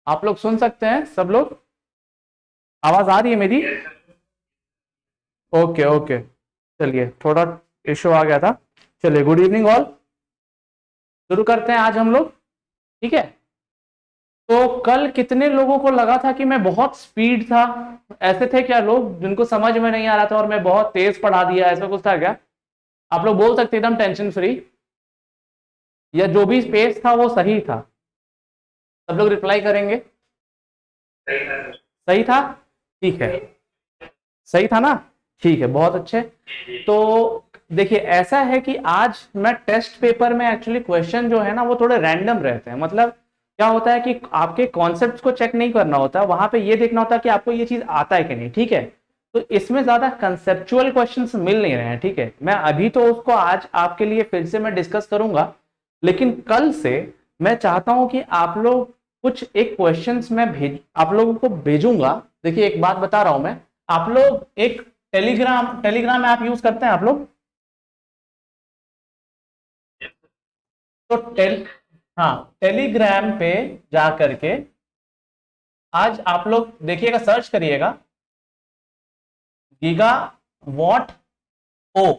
आप लोग सुन सकते हैं सब लोग? आवाज आ रही है मेरी? ओके ओके, चलिए थोड़ा इशू आ गया था। चलिए, गुड इवनिंग ऑल। शुरू करते हैं आज हम लोग, ठीक है? तो कल कितने लोगों को लगा था कि मैं बहुत स्पीड था? ऐसे थे क्या लोग जिनको समझ में नहीं आ रहा था और मैं बहुत तेज पढ़ा दिया, ऐसा कुछ था क्या? आप लोग बोल सकते एकदम टेंशन फ्री, या जो भी स्पेस था वो सही था? सब लोग रिप्लाई करेंगे। सही था, ठीक है। सही था ना? ठीक है, बहुत अच्छे। तो देखिए, ऐसा है कि आज मैं टेस्ट पेपर में एक्चुअली क्वेश्चन जो है ना वो थोड़े रैंडम रहते हैं। मतलब क्या होता है कि आपके कॉन्सेप्ट्स को चेक नहीं करना होता, वहां पे ये देखना होता है कि आपको ये चीज आता है कि नहीं, ठीक है? तो इसमें ज्यादा कंसेप्चुअल क्वेश्चंस मिल नहीं रहे हैं, ठीक है? मैं अभी तो उसको आज आपके लिए फिर से मैं डिस्कस करूंगा, लेकिन कल से मैं चाहता हूं कि आप लोग कुछ एक क्वेश्चंस मैं आप लोगों को भेजूंगा। देखिए, एक बात बता रहा हूं मैं, आप लोग एक टेलीग्राम ऐप यूज करते हैं आप लोग? तो हाँ, टेलीग्राम पे जा करके आज आप लोग देखिएगा, सर्च करिएगा गीगा वॉट ओ,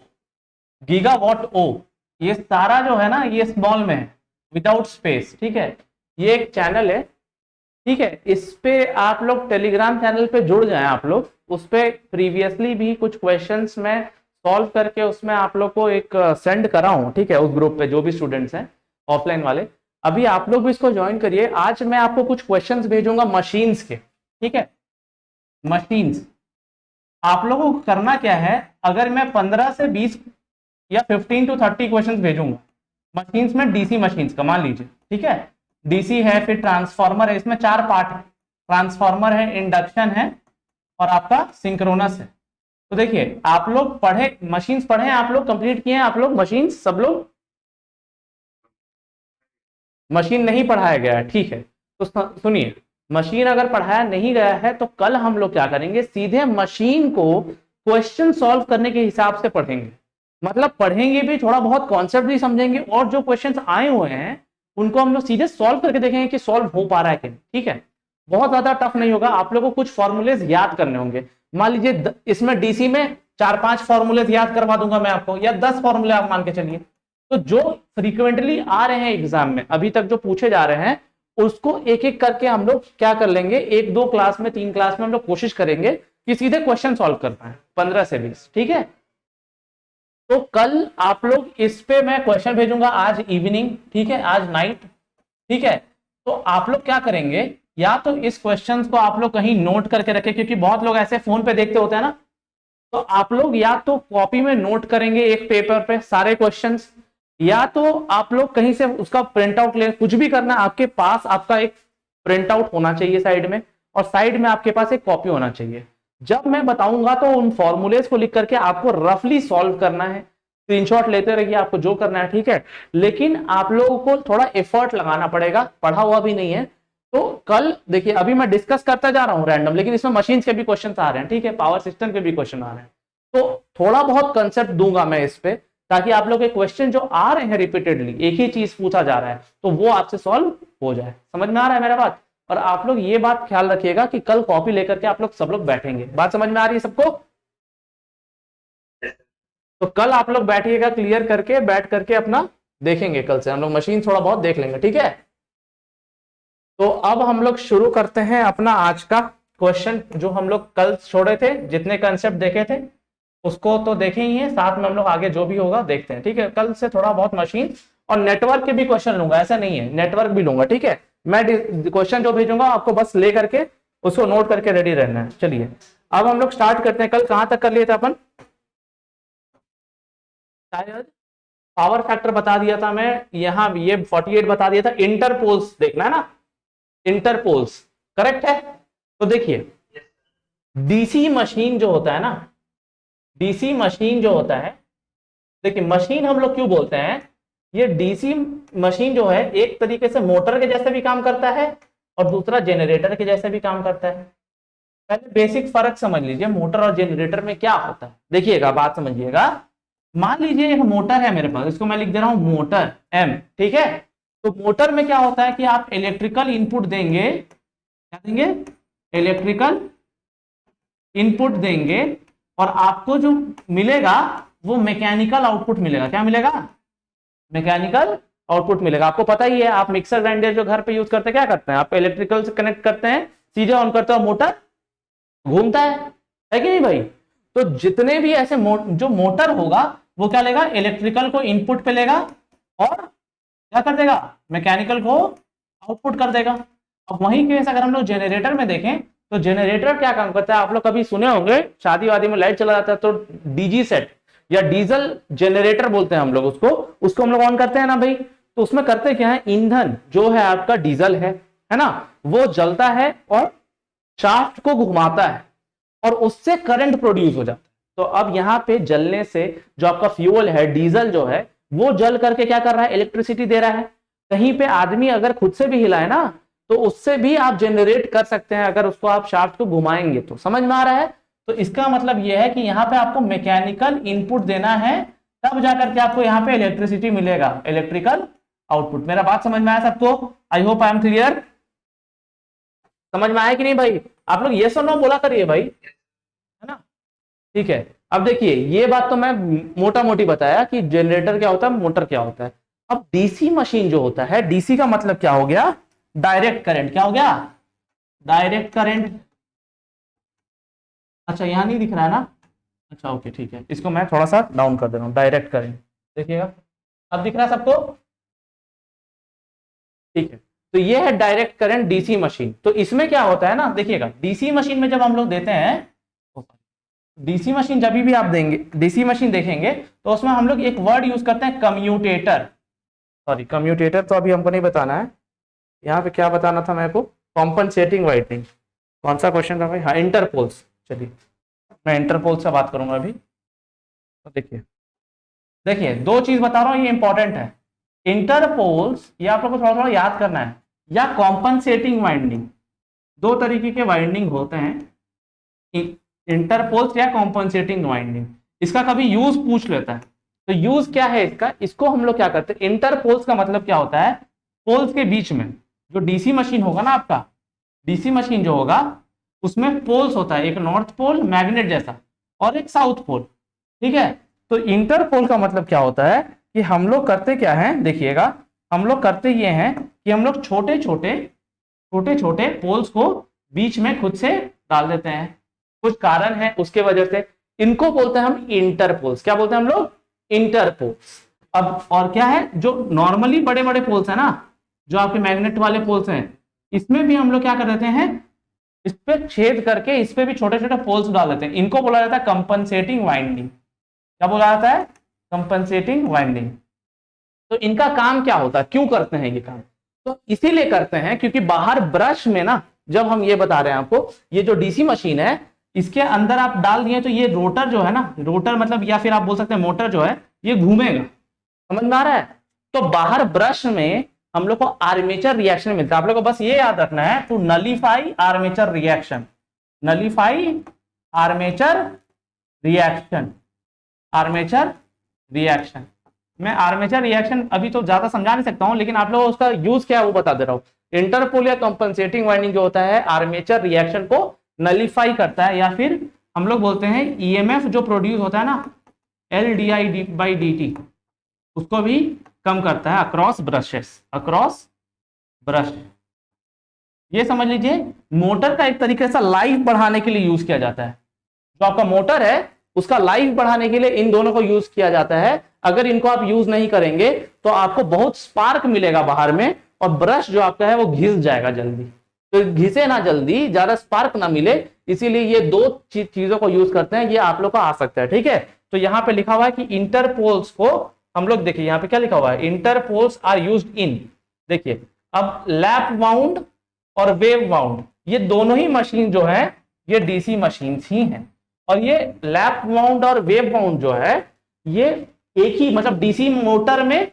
गीगा वॉट ओ। ये सारा जो है ना ये स्मॉल में है, विदाउट स्पेस, ठीक है? ये एक चैनल है, ठीक है? इस पे आप लोग टेलीग्राम चैनल पे जुड़ जाएं। आप लोग उस पे प्रीवियसली भी कुछ क्वेश्चंस मैं सॉल्व करके उसमें आप लोग को एक सेंड करा हूं, ठीक है? उस ग्रुप पे जो भी स्टूडेंट्स हैं ऑफलाइन वाले, अभी आप लोग भी इसको ज्वाइन करिए। आज मैं आपको कुछ क्वेश्चंस भेजूंगा मशीन्स के, ठीक है? मशीन्स, आप लोगों को करना क्या है, अगर मैं 15 से 20 या 15 to 30 क्वेश्चंस भेजूंगा मशीन्स में, डीसी मशीन्स का मान लीजिए, ठीक है? डीसी है, फिर ट्रांसफार्मर है, इसमें 4 पार्ट है। ट्रांसफार्मर है, इंडक्शन है, और आपका सिंक्रोनस है। तो देखिए, आप लोग पढ़े, मशीन्स पढ़े हैं आप लोग, कंप्लीट किए हैं आप लोग मशीन्स सब लोग? मशीन नहीं पढ़ाया गया है, ठीक है? तो सुनिए, मशीन अगर पढ़ाया नहीं गया है तो कल हम लोग क्या करेंगे, सीधे मशीन को क्वेश्चन सॉल्व करने के हिसाब से पढ़ेंगे। मतलब पढ़ेंगे भी, थोड़ा बहुत कॉन्सेप्ट भी समझेंगे, और जो क्वेश्चंस आए हुए हैं उनको हम लोग सीधे सॉल्व करके देखेंगे कि सॉल्व हो पा रहा है कि नहीं, ठीक है? बहुत ज्यादा टफ नहीं होगा। आप लोगों को कुछ फॉर्मूलेज याद करने होंगे। मान लीजिए इसमें डीसी में 4-5 फॉर्मूलेज याद करवा दूंगा मैं आपको, या 10 फॉर्मूले आप मान के चलिए। तो जो फ्रीक्वेंटली आ रहे हैं एग्जाम में, अभी तक जो पूछे जा रहे हैं, उसको एक एक करके हम लोग क्या कर लेंगे, 1-2 क्लास में, 3 क्लास में हम लोग कोशिश करेंगे कि सीधे क्वेश्चन सॉल्व कर पाए, 15 से 20, ठीक है? तो कल आप लोग इस पे मैं क्वेश्चन भेजूंगा आज इवनिंग, ठीक है? आज नाइट, ठीक है? तो आप लोग क्या करेंगे, या तो इस क्वेश्चंस को आप लोग कहीं नोट करके रखें, क्योंकि बहुत लोग ऐसे फोन पे देखते होते हैं ना, तो आप लोग या तो कॉपी में नोट करेंगे एक पेपर पे सारे क्वेश्चंस, या तो आप लोग कहीं से उसका प्रिंट आउट ले, कुछ भी करना, आपके पास आपका एक प्रिंट आउट होना चाहिए साइड में, और साइड में आपके पास एक कॉपी होना चाहिए। जब मैं बताऊंगा तो उन फॉर्मूलेज को लिख करके आपको रफली सॉल्व करना है, स्क्रीनशॉट लेते रहिए, आपको जो करना है, ठीक है? लेकिन आप लोगों को थोड़ा एफर्ट लगाना पड़ेगा, पढ़ा हुआ भी नहीं है। तो कल देखिए, अभी मैं डिस्कस करता जा रहा हूं रैंडम, लेकिन इसमें मशीन के भी क्वेश्चन आ रहे हैं, ठीक है? पावर सिस्टम के भी क्वेश्चन आ रहे हैं। तो थोड़ा बहुत कंसेप्ट दूंगा मैं इस पे, ताकि आप लोग के क्वेश्चन जो आ रहे हैं रिपीटेडली, एक ही चीज पूछा जा रहा है, तो वो आपसे सॉल्व हो जाए। समझ में आ रहा है मेरा बात? और आप लोग ये बात ख्याल रखिएगा कि कल कॉपी लेकर के आप लोग सब लोग बैठेंगे। बात समझ में आ रही है सबको? तो कल आप लोग बैठिएगा, क्लियर करके बैठ करके अपना देखेंगे। कल से हम लोग मशीन थोड़ा बहुत देख लेंगे, ठीक है? तो अब हम लोग शुरू करते हैं अपना आज का क्वेश्चन, जो हम लोग कल छोड़े थे। जितने कंसेप्ट देखे थे उसको तो देखे ही है, साथ में हम लोग आगे जो भी होगा देखते हैं, ठीक है? कल से थोड़ा बहुत मशीन और नेटवर्क के भी क्वेश्चन लूंगा, ऐसा नहीं है, नेटवर्क भी लूंगा, ठीक है? मैं क्वेश्चन जो भेजूंगा आपको बस ले करके उसको नोट करके रेडी रहना है। चलिए, अब हम लोग स्टार्ट करते हैं। कल कहां तक कर लिए थे अपन? शायद पावर फैक्टर बता दिया था मैं, यहां ये 48 बता दिया था। इंटरपोल्स देखना है ना, इंटरपोल्स, करेक्ट है? तो देखिए, डीसी मशीन जो होता है ना, डीसी मशीन जो होता है, देखिए मशीन हम लोग क्यों बोलते हैं, ये डीसी मशीन जो है एक तरीके से मोटर के जैसे भी काम करता है, और दूसरा जनरेटर के जैसे भी काम करता है। पहले बेसिक फर्क समझ लीजिए, मोटर और जनरेटर में क्या होता है। देखिएगा, बात समझिएगा। मान लीजिए एक मोटर है मेरे पास, इसको मैं लिख दे रहा हूं मोटर एम, ठीक है? तो मोटर में क्या होता है कि आप इलेक्ट्रिकल इनपुट देंगे, क्या देंगे, इलेक्ट्रिकल इनपुट देंगे और आपको जो मिलेगा वो मैकेनिकल आउटपुट मिलेगा। क्या मिलेगा, मैकेनिकल आउटपुट मिलेगा। आपको पता ही है, आप मिक्सर ग्राइंडर जो घर पे यूज करते हैं क्या करते हैं, आप इलेक्ट्रिकल से कनेक्ट करते हैं, सीधे ऑन करते हैं और मोटर घूमता है कि नहीं भाई। तो जितने भी ऐसे जो मोटर होगा वो क्या लेगा, इलेक्ट्रिकल को इनपुट पे लेगा और क्या कर देगा, मैकेनिकल को आउटपुट कर देगा। अब वही केस अगर हम लोग जनरेटर में देखें तो जनरेटर क्या काम करता है, आप लोग कभी सुने होंगे शादी वादी में लाइट चला जाता है तो डीजी सेट या डीजल जनरेटर बोलते हैं हम लोग उसको हम लोग ऑन करते हैं ना भाई। तो उसमें करते क्या है, ईंधन जो है आपका डीजल है ना, वो जलता है और शाफ्ट को घुमाता है और उससे करंट प्रोड्यूस हो जाता है। तो अब यहां पे जलने से जो आपका फ्यूल है डीजल जो है वो जल करके क्या कर रहा है, इलेक्ट्रिसिटी दे रहा है। कहीं पे आदमी अगर खुद से भी हिलाए ना तो उससे भी आप जनरेट कर सकते हैं, अगर उसको आप शाफ्ट को घुमाएंगे तो। समझ में आ रहा है। तो इसका मतलब यह है कि यहाँ पे आपको मैकेनिकल इनपुट देना है, तब जाकर के आपको यहाँ पे इलेक्ट्रिसिटी मिलेगा, इलेक्ट्रिकल आउटपुट। मेरा बात समझ में आया सबको? I hope I am clear. समझ में आया कि नहीं भाई? आप लोग ये सुनो बोला करिए भाई, है ना। ठीक है, अब देखिए ये बात तो मैं मोटा मोटी बताया कि जनरेटर क्या होता है, मोटर क्या होता है। अब डीसी मशीन जो होता है, डीसी का मतलब क्या हो गया, डायरेक्ट करंट। क्या हो गया, डायरेक्ट करंट। अच्छा यहां नहीं दिख रहा है ना, अच्छा ओके ठीक है, इसको मैं थोड़ा सा डाउन कर दे रहा हूं। डायरेक्ट करंट देखिएगा, अब दिख रहा है सबको? ठीक है, तो ये है डायरेक्ट करंट डीसी मशीन। तो इसमें क्या होता है ना, देखिएगा डीसी मशीन में जब हम लोग देते हैं, डीसी मशीन जब भी आप देंगे, डीसी मशीन देखेंगे तो उसमें हम लोग एक वर्ड यूज करते हैं, कम्यूटेटर। सॉरी कम्यूटेटर तो अभी हमको नहीं बताना है, यहाँ पे क्या बताना था मेरे को, कॉम्पनसेटिंग वाइंडिंग। कौन सा क्वेश्चन था भाई, हाँ इंटरपोल्स। चलिए मैं इंटरपोल से बात करूंगा अभी। तो देखिए दो चीज बता रहा हूं, ये इंपॉर्टेंट है। इंटरपोल्स ये आप लोग को थोड़ा थोड़ा याद करना है, या कॉम्पनसेटिंग वाइंडिंग। दो तरीके के वाइंडिंग होते हैं, इंटरपोल्स या कॉम्पनसेटिंग वाइंडिंग। इसका कभी यूज पूछ लेता है, तो यूज क्या है इसका, इसको हम लोग क्या करते हैं, इंटरपोल्स का मतलब क्या होता है, पोल्स के बीच में जो डीसी मशीन होगा ना आपका, डीसी मशीन जो होगा उसमें पोल्स होता है, एक नॉर्थ पोल मैग्नेट जैसा और एक साउथ पोल। ठीक है, तो इंटरपोल का मतलब क्या होता है कि हम लोग करते क्या है, देखिएगा हम लोग करते ये हैं कि हम लोग छोटे छोटे पोल्स को बीच में खुद से डाल देते हैं। कुछ कारण है उसके वजह से, इनको बोलते हैं हम इंटरपोल्स। क्या बोलते हैं हम लोग, इंटरपोल्स। अब और क्या है, जो नॉर्मली बड़े बड़े पोल्स है ना, जो आपके मैग्नेट वाले पोल्स हैं, इसमें भी हम लोग क्या कर देते हैं, इस पे छेद करके इस पे भी छोटे छोटे पोल्स डाल देते हैं। इनको बोला जाता है कंपनसेटिंग वाइंडिंग। क्या बोला जाता है, कंपनसेटिंग वाइंडिंग। तो इनका काम क्या होता है, क्यों करते हैं ये काम, तो इसीलिए करते हैं क्योंकि बाहर ब्रश में ना, जब हम ये बता रहे हैं आपको, ये जो डीसी मशीन है इसके अंदर आप डाल दिए तो ये रोटर जो है ना, रोटर मतलब या फिर आप बोल सकते हैं मोटर जो है ये घूमेगा। समझ में आ रहा है। तो बाहर ब्रश में हम लोग को आर्मेचर रिएक्शन मिलता है। आप लोग को बस ये याद रखना है, to nullify armature reaction, nullify armature reaction, armature reaction. मैं आर्मेचर रिएक्शन अभी तो ज्यादा समझा नहीं सकता हूं, लेकिन आप लोगों को उसका यूज क्या है वो बता दे रहा हूं। इंटरपोल या कंपनसेटिंग वाइंडिंग जो होता है आर्मेचर रिएक्शन को नलीफाई करता है, या फिर हम लोग बोलते हैं ईएमएफ जो प्रोड्यूस होता है ना, LDI/dt, उसको भी कम करता है अक्रॉस ब्रशेस, अक्रॉस ब्रश। ये समझ लीजिए मोटर का एक तरीके से लाइफ बढ़ाने के लिए यूज किया जाता है। जो आपका मोटर है उसका लाइफ बढ़ाने के लिए इन दोनों को यूज किया जाता है। अगर इनको आप यूज नहीं करेंगे तो आपको बहुत स्पार्क मिलेगा बाहर में, और ब्रश जो आपका है वो घिस जाएगा जल्दी। तो घिसे ना जल्दी, ज्यादा स्पार्क ना मिले, इसीलिए ये दो चीजों को यूज करते हैं। ये आप लोग को आ सकता है, ठीक है। तो यहाँ पे लिखा हुआ है कि इंटरपोल्स को हम लोग, देखिए यहाँ पे क्या लिखा हुआ है, इंटरपोल्स आर यूज्ड इन, देखिए अब लैप वाउंड और वेव वाउंड, ये दोनों ही मशीन जो है ये डीसी मशीन ही हैं। और ये लैप वाउंड और वेव वाउंड जो है ये एक ही, मतलब डीसी मोटर में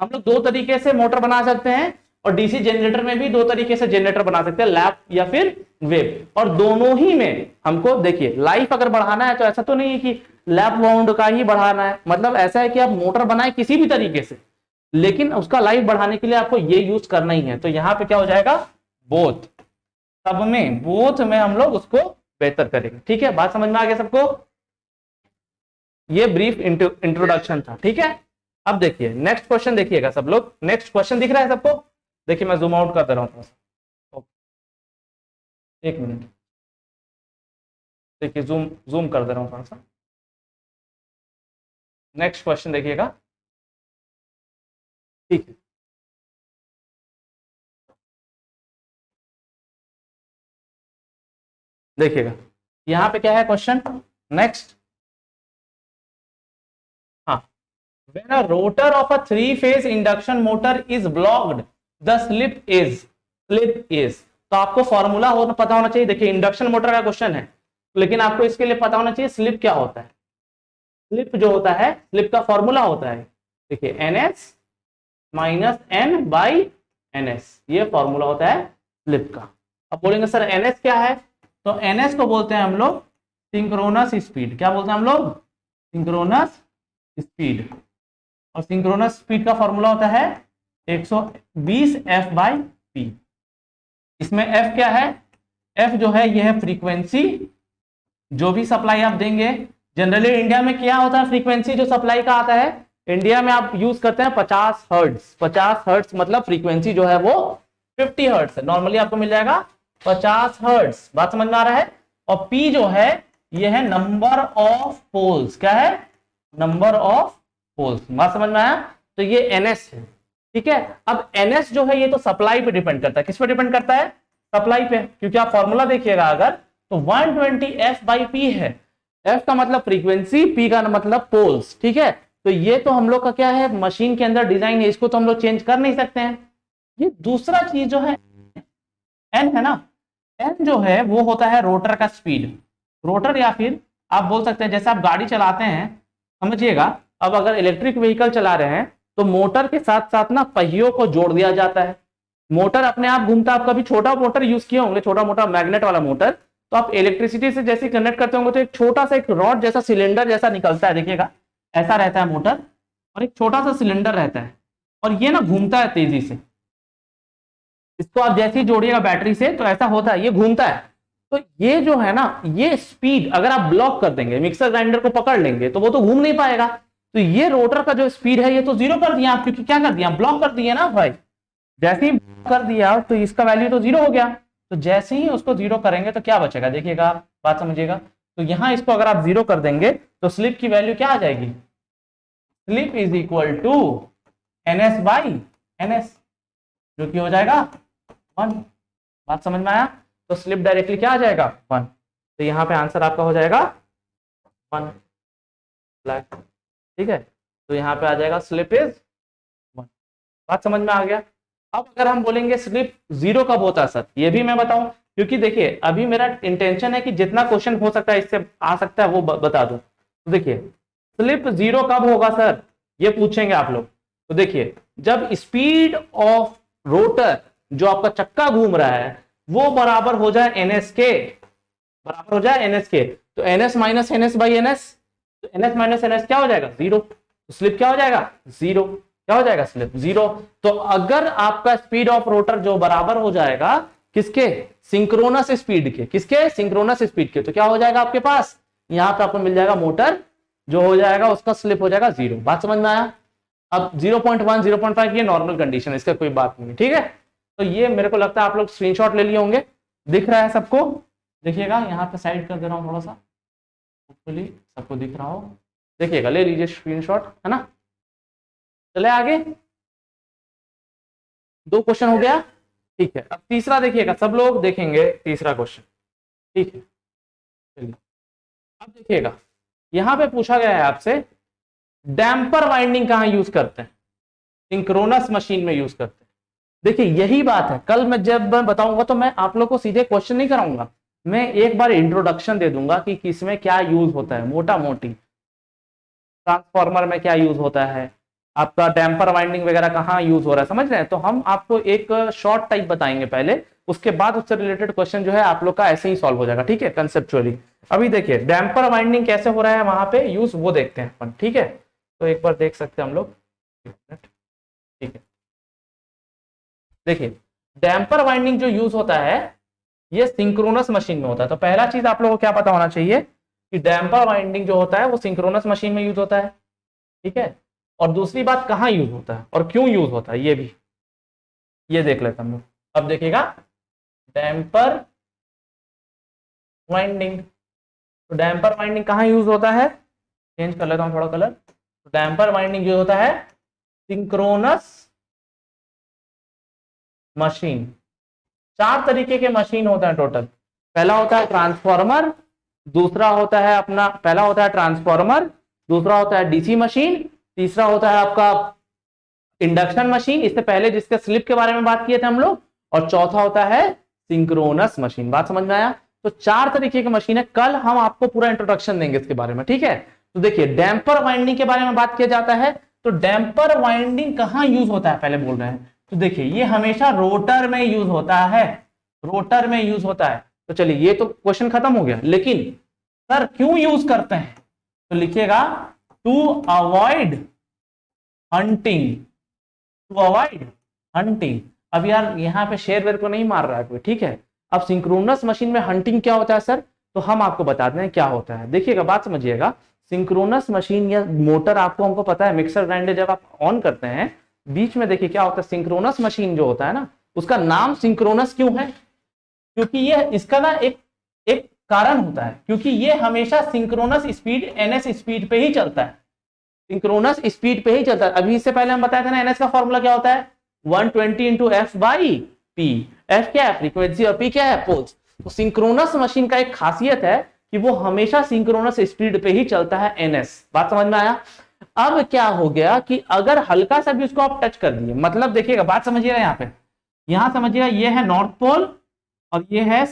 हम लोग दो तरीके से मोटर बना सकते हैं, और डीसी जनरेटर में भी दो तरीके से जनरेटर बना सकते हैं, लैप या फिर वेव। और दोनों ही में हमको देखिए लाइफ अगर बढ़ाना है तो ऐसा तो नहीं है कि लैप वाउंड का ही बढ़ाना है, मतलब ऐसा है कि आप मोटर बनाए किसी भी तरीके से, लेकिन उसका लाइफ बढ़ाने के लिए आपको ये यूज करना ही है। तो यहाँ पे क्या हो जाएगा, बोथ सब में, बोथ में हम लोग उसको बेहतर करेंगे। ठीक है, बात समझ में आ गया सबको? ये ब्रीफ इंट्रोडक्शन था। ठीक है, अब देखिए नेक्स्ट क्वेश्चन देखिएगा सब लोग। नेक्स्ट क्वेश्चन दिख रहा है सबको? देखिए मैं जूम आउट कर दे रहा हूं थोड़ा सा। एक मिनट, देखिए जूम जूम कर दे रहा हूं थोड़ा सा। नेक्स्ट क्वेश्चन देखिएगा। ठीक है, देखिएगा यहाँ पे क्या है क्वेश्चन। नेक्स्ट, हाँ, when a rotor of a three phase induction motor is blocked the slip is। तो आपको फॉर्मूला पता होना चाहिए। देखिए इंडक्शन मोटर का क्वेश्चन है, लेकिन आपको इसके लिए पता होना चाहिए स्लिप क्या होता है। स्लिप जो होता है, स्लिप का फॉर्मूला होता है, देखिए NS minus N by NS, ये फॉर्मूला होता है स्लिप का। अब बोलेंगे सर NS क्या है, तो NS को बोलते हैं हम लोग सिंक्रोनस स्पीड। क्या बोलते हैं हम लोग? Synchronous speed. और सिंक्रोनस स्पीड का फॉर्मूला होता है 120 F बाई पी। इसमें F क्या है? F जो है यह है फ्रीक्वेंसी, जो भी सप्लाई आप देंगे। जनरली इंडिया में क्या होता है, फ्रीक्वेंसी जो सप्लाई का आता है इंडिया में आप यूज करते हैं 50 हर्ट्ज। 50 हर्ट्ज मतलब फ्रीक्वेंसी जो है वो 50 हर्ट्ज है। नॉर्मली आपको मिल जाएगा 50 हर्ट्ज। बात समझ में आ रहा है? और P जो है ये है नंबर ऑफ पोल्स। क्या है? Number of poles. बात समझ में आया? तो ये NS है। ठीक है, अब NS जो है ये तो सप्लाई पे डिपेंड करता है। किस पे डिपेंड करता है? सप्लाई पे, क्योंकि आप फॉर्मूला देखिएगा अगर, तो 120 F बाई पी है। F का मतलब फ्रीक्वेंसी, P का मतलब पोल्स। ठीक है, तो ये तो हम लोग का क्या है, मशीन के अंदर डिजाइन है, इसको तो हम लोग चेंज कर नहीं सकते हैं। ये दूसरा चीज जो है N है ना, N जो है वो होता है रोटर का स्पीड। रोटर, या फिर आप बोल सकते हैं जैसे आप गाड़ी चलाते हैं, समझिएगा। अब अगर इलेक्ट्रिक व्हीकल चला रहे हैं तो मोटर के साथ साथ ना पहियों को जोड़ दिया जाता है। मोटर अपने आप घूमता है। आप कभी छोटा मोटर यूज किए होंगे, छोटा मोटा मैग्नेट वाला मोटर, तो आप इलेक्ट्रिसिटी से जैसे कनेक्ट करते होंगे तो एक छोटा सा एक रॉड जैसा सिलेंडर जैसा निकलता है, देखिएगा ऐसा रहता है मोटर, और एक छोटा सा सिलेंडर रहता है, और ये ना घूमता है तेजी से। इसको आप जैसे ही जोड़िएगा बैटरी से तो ऐसा होता है, ये घूमता है। तो ये जो है ना, ये स्पीड अगर आप ब्लॉक कर देंगे, मिक्सर ग्राइंडर को पकड़ लेंगे, तो वो तो घूम नहीं पाएगा। तो ये रोटर का जो स्पीड है ये तो जीरो कर दिया आप, क्योंकि क्या कर दिया, ब्लॉक कर दिया ना भाई। जैसे ही कर दिया तो इसका वैल्यू तो जीरो हो गया। तो जैसे ही उसको जीरो करेंगे तो क्या बचेगा, देखिएगा, बात समझिएगा। तो यहां इसको अगर आप जीरो कर देंगे तो स्लिप की वैल्यू क्या आ जाएगी? Slip is equal to NS by NS, जो कि हो जाएगा 1। बात समझ में आया? तो स्लिप डायरेक्टली क्या आ जाएगा? 1। तो यहाँ पे आंसर आपका हो जाएगा 1 ब्लैक। ठीक है, तो यहाँ पे आ जाएगा स्लिप इज 1। बात समझ में आ गया? अब अगर हम बोलेंगे स्लिप जीरो कब होता है सर, ये भी मैं बताऊं, क्योंकि देखिए अभी मेरा इंटेंशन है कि जितना क्वेश्चन हो सकता है इससे आ सकता है वो बता दूं। तो देखिए स्लिप जीरो कब होगा सर, ये पूछेंगे आप लोग। तो देखिए जब स्पीड ऑफ रोटर जो आपका चक्का घूम रहा है वो बराबर हो जाए NS के, बराबर हो जाए NS के। तो NS minus NS by NS, तो NS माइनस NS क्या हो जाएगा? जीरो। तो स्लिप क्या हो जाएगा? जीरो। क्या हो जाएगा? Slip zero. तो अगर आपका स्पीड ऑफ रोटर जो बराबर हो जाएगा किसके? सिंक्रोनस स्पीड के। किसके? सिंक्रोनस स्पीड के। तो क्या हो जाएगा आपके पास? यहां पे आपको मिल जाएगा मोटर जो हो जाएगा उसका स्लिप हो जाएगा जीरो। बात समझ में आया? अब 0.1 0.5 ये नॉर्मल कंडीशन है, इसका कोई बात नहीं। ठीक है, तो ये मेरे को लगता है आप लोग स्क्रीनशॉट ले लिए होंगे, दिख रहा है सबको? देखिएगा यहाँ पे साइड कर दे रहा हूँ थोड़ा सा, होपफुली सबको दिख रहा हो। देखिएगा, ले लीजिए स्क्रीनशॉट, है ना। चले आगे, 2 क्वेश्चन हो गया। ठीक है, अब तीसरा देखिएगा, सब लोग देखेंगे तीसरा क्वेश्चन। ठीक है, चलिए अब देखिएगा, यहां पे पूछा गया है आपसे डैम्पर वाइंडिंग कहां यूज करते हैं? सिंक्रोनस मशीन में यूज करते हैं। देखिए यही बात है, कल मैं जब मैं बताऊंगा तो मैं आप लोग को सीधे क्वेश्चन नहीं कराऊंगा, मैं एक बार इंट्रोडक्शन दे दूंगा कि किसमें क्या यूज होता है, मोटा मोटी ट्रांसफार्मर में क्या यूज होता है, आपका डैम्पर वाइंडिंग वगैरह कहाँ यूज हो रहा है, समझ रहे हैं। तो हम आपको एक शॉर्ट टाइप बताएंगे पहले, उसके बाद उससे रिलेटेड क्वेश्चन जो है आप लोग का ऐसे ही सॉल्व हो जाएगा। ठीक है, कंसेप्चुअली। अभी देखिए डैम्पर वाइंडिंग कैसे हो रहा है वहां पे यूज, वो देखते हैं अपन। ठीक है, तो एक बार देख सकते हैं हम लोग। ठीक है, देखिए डैम्पर वाइंडिंग जो यूज होता है ये सिंक्रोनस मशीन में होता है। तो पहला चीज आप लोगों को क्या पता होना चाहिए कि डैम्पर वाइंडिंग जो होता है वो सिंक्रोनस मशीन में यूज होता है, ठीक है। और दूसरी बात कहाँ यूज होता है और क्यों यूज होता है ये भी ये देख लेते हम लोग। अब देखिएगा डैम्पर वाइंडिंग, तो डैम्पर वाइंडिंग कहाँ यूज होता है, चेंज कर लेता हूं थोड़ा कलर। तो डैम्पर वाइंडिंग जो होता है सिंक्रोनस मशीन, चार तरीके के मशीन होते हैं टोटल। पहला होता है ट्रांसफॉर्मर, दूसरा होता है अपना पहला होता है ट्रांसफॉर्मर, दूसरा होता है डीसी मशीन, तीसरा होता है आपका इंडक्शन मशीन, इससे पहले जिसके स्लिप के बारे में बात किए थे हम लोग, और चौथा होता है सिंक्रोनस मशीन। बात समझ में आया। तो चार तरीके की मशीन है, कल हम आपको पूरा इंट्रोडक्शन देंगे इसके बारे में, ठीक है। तो देखिए डैम्पर वाइंडिंग के बारे में बात किया जाता है, तो डैम्पर वाइंडिंग कहां यूज होता है पहले बोल रहे हैं। तो देखिए ये हमेशा रोटर में यूज होता है, रोटर में यूज होता है। तो चलिए ये तो क्वेश्चन खत्म हो गया, लेकिन सर क्यों यूज करते हैं, तो लिखिएगा to avoid hunting, to avoid hunting. अब यार यहाँ पे शेर वेर को नहीं मार रहा है कोई, ठीक है। अब सिंक्रोनस मशीन में हंटिंग क्या होता है सर, तो हम आपको बताते हैं क्या होता है। देखिएगा बात समझिएगा, सिंक्रोनस मशीन या मोटर आपको हमको पता है, मिक्सर ग्राइंडर जब आप ऑन करते हैं बीच में देखिए क्या होता है, सिंक्रोनस मशीन जो होता है ना उसका नाम सिंक्रोनस क्यों है, क्योंकि ये इसका ना एक एक कारण होता है, क्योंकि ये हमेशा सिंक्रोनस स्पीड एनएस स्पीड पे ही चलता है, सिंक्रोनस स्पीड पे ही चलता है। अभी इससे पहले हम बताया था ना एनएस का फॉर्मूला क्या होता है 120 into F by P. F क्या है फ्रीक्वेंसी और पी क्या है पोल्स। तो सिंक्रोनस मशीन का एक खासियत है कि वो हमेशा सिंक्रोनस स्पीड पे ही चलता है एनएस। बात समझ में आया। अब क्या हो गया कि अगर हल्का सा भी उसको आप टच कर दिए, मतलब देखिएगा बात समझिएगा यहाँ पे, यहां समझिएगा ये है नॉर्थ पोल और ये है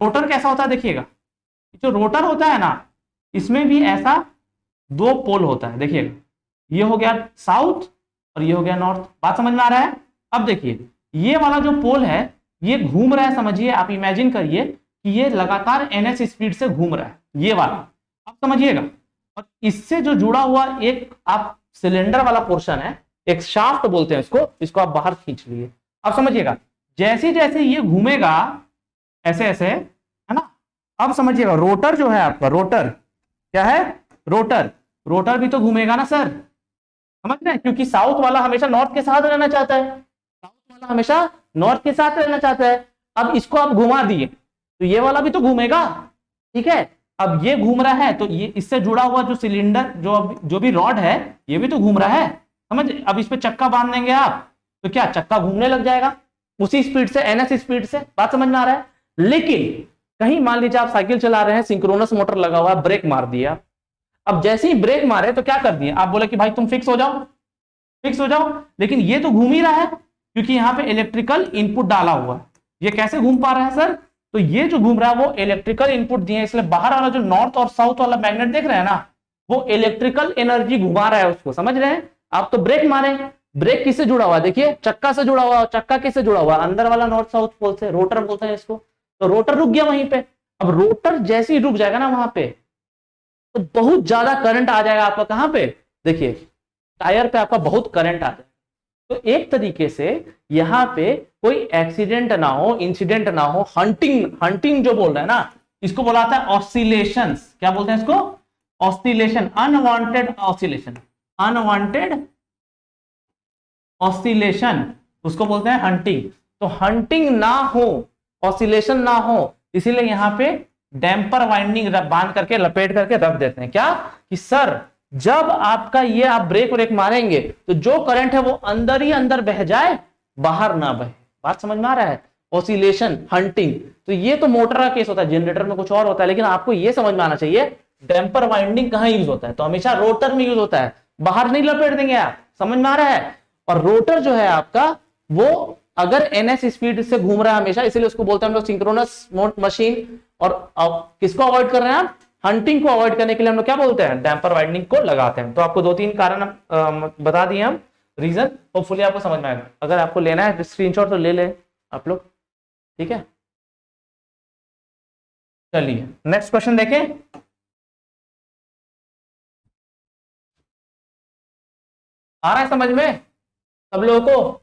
रोटर। कैसा होता है देखिएगा, जो रोटर होता है ना इसमें भी ऐसा दो पोल होता है, देखिएगा ये हो गया साउथ और ये हो गया नॉर्थ। बात समझ में आ रहा है। अब देखिए ये वाला जो पोल है ये घूम रहा है, समझिए आप इमेजिन करिए कि ये लगातार एनएस स्पीड से घूम रहा है ये वाला, आप समझिएगा। और इससे जो जुड़ा हुआ एक आप सिलेंडर वाला पोर्शन है, एक शाफ्ट बोलते हैं इसको, इसको आप बाहर खींच लिए। अब समझिएगा जैसे जैसे ये घूमेगा ऐसे ऐसे, है ना। अब समझिएगा रोटर जो है आपका, रोटर क्या है, रोटर, रोटर भी तो घूमेगा ना सर, समझ रहे हैं, क्योंकि साउथ वाला हमेशा नॉर्थ के साथ रहना चाहता है, साउथ वाला हमेशा नॉर्थ के साथ रहना चाहता है। अब इसको आप घुमा दिए तो ये वाला भी तो घूमेगा, ठीक है। अब ये घूम रहा है तो ये इससे जुड़ा हुआ जो सिलेंडर जो भी रॉड है ये भी तो घूम रहा है, समझ। अब इस पे चक्का बांध देंगे आप तो क्या चक्का घूमने लग जाएगा उसी स्पीड से, एनएस स्पीड से। बात समझ में आ रहा है। लेकिन कहीं मान लीजिए आप साइकिल चला रहे हैं, सिंक्रोनस मोटर लगा हुआ है, ब्रेक मार दिया। अब जैसे ही ब्रेक मारे तो क्या कर दिए आप, बोले कि भाई तुम फिक्स हो जाओ, फिक्स हो जाओ, लेकिन ये तो घूम ही रहा है क्योंकि यहाँ पे इलेक्ट्रिकल इनपुट डाला हुआ है। ये कैसे घूम पा रहा है सर, तो ये जो घूम रहा है वो इलेक्ट्रिकल इनपुट दिए, इसलिए बाहर वाला जो नॉर्थ और साउथ वाला मैग्नेट देख रहे हैं ना वो इलेक्ट्रिकल एनर्जी घुमा रहा है उसको, समझ रहे हैं। आप तो ब्रेक मारे, ब्रेक किससे जुड़ा हुआ है, देखिए चक्का से जुड़ा हुआ, चक्का किससे जुड़ा हुआ, अंदर वाला नॉर्थ साउथ पोल से, रोटर बोलते हैं इसको। तो रोटर रुक गया वहीं पे। अब रोटर जैसे ही रुक जाएगा ना वहां पे तो बहुत ज्यादा करंट आ जाएगा आपका, कहां पे देखिए टायर पे आपका बहुत करंट आता है। तो एक तरीके से यहां पे कोई एक्सीडेंट ना हो, इंसिडेंट ना हो, हंटिंग, हंटिंग जो बोल रहे हैं ना इसको बोलाता है ऑसिलेशंस। क्या बोलते हैं इसको, oscillation, unwanted oscillation, unwanted oscillation उसको बोलते हैं हंटिंग। तो हंटिंग ना हो, ऑसिलेशन ना हो, इसीलिए यहां पे डैम्पर वाइंडिंग बांध करके लपेट करके रख देते हैं। क्या कि सर जब आपका ये आप ब्रेक ब्रेक मारेंगे तो जो करंट है वो अंदर ही अंदर बह जाए, बाहर ना बहे। बात समझ में आ रहा है। ऑसिलेशन, हंटिंग, तो ये तो मोटर का केस होता है, जनरेटर में कुछ और होता है, लेकिन आपको ये समझ में आना चाहिए डैम्पर वाइंडिंग कहां यूज होता है, तो हमेशा रोटर में यूज होता है, बाहर नहीं लपेट देंगे आप, समझ में आ रहा है। और रोटर जो है आपका वो अगर एनएस स्पीड से घूम रहा है हमेशा, इसलिए उसको बोलते हैं हम लोग सिंक्रोनस मशीन। और किसको अवॉइड कर रहे हैं आप, हंटिंग को अवॉइड करने के लिए हम लोग क्या बोलते हैं, डैम्पर वाइंडिंग को लगाते हैं। तो आपको दो तीन कारण बता दिए हम, रीजन, होपफुली आपको समझ में आएगा। अगर आपको लेना है स्क्रीनशॉट तो ले ले आप लोग, ठीक है। चलिए नेक्स्ट क्वेश्चन देखें। आ रहा है समझ में सब लोगों को।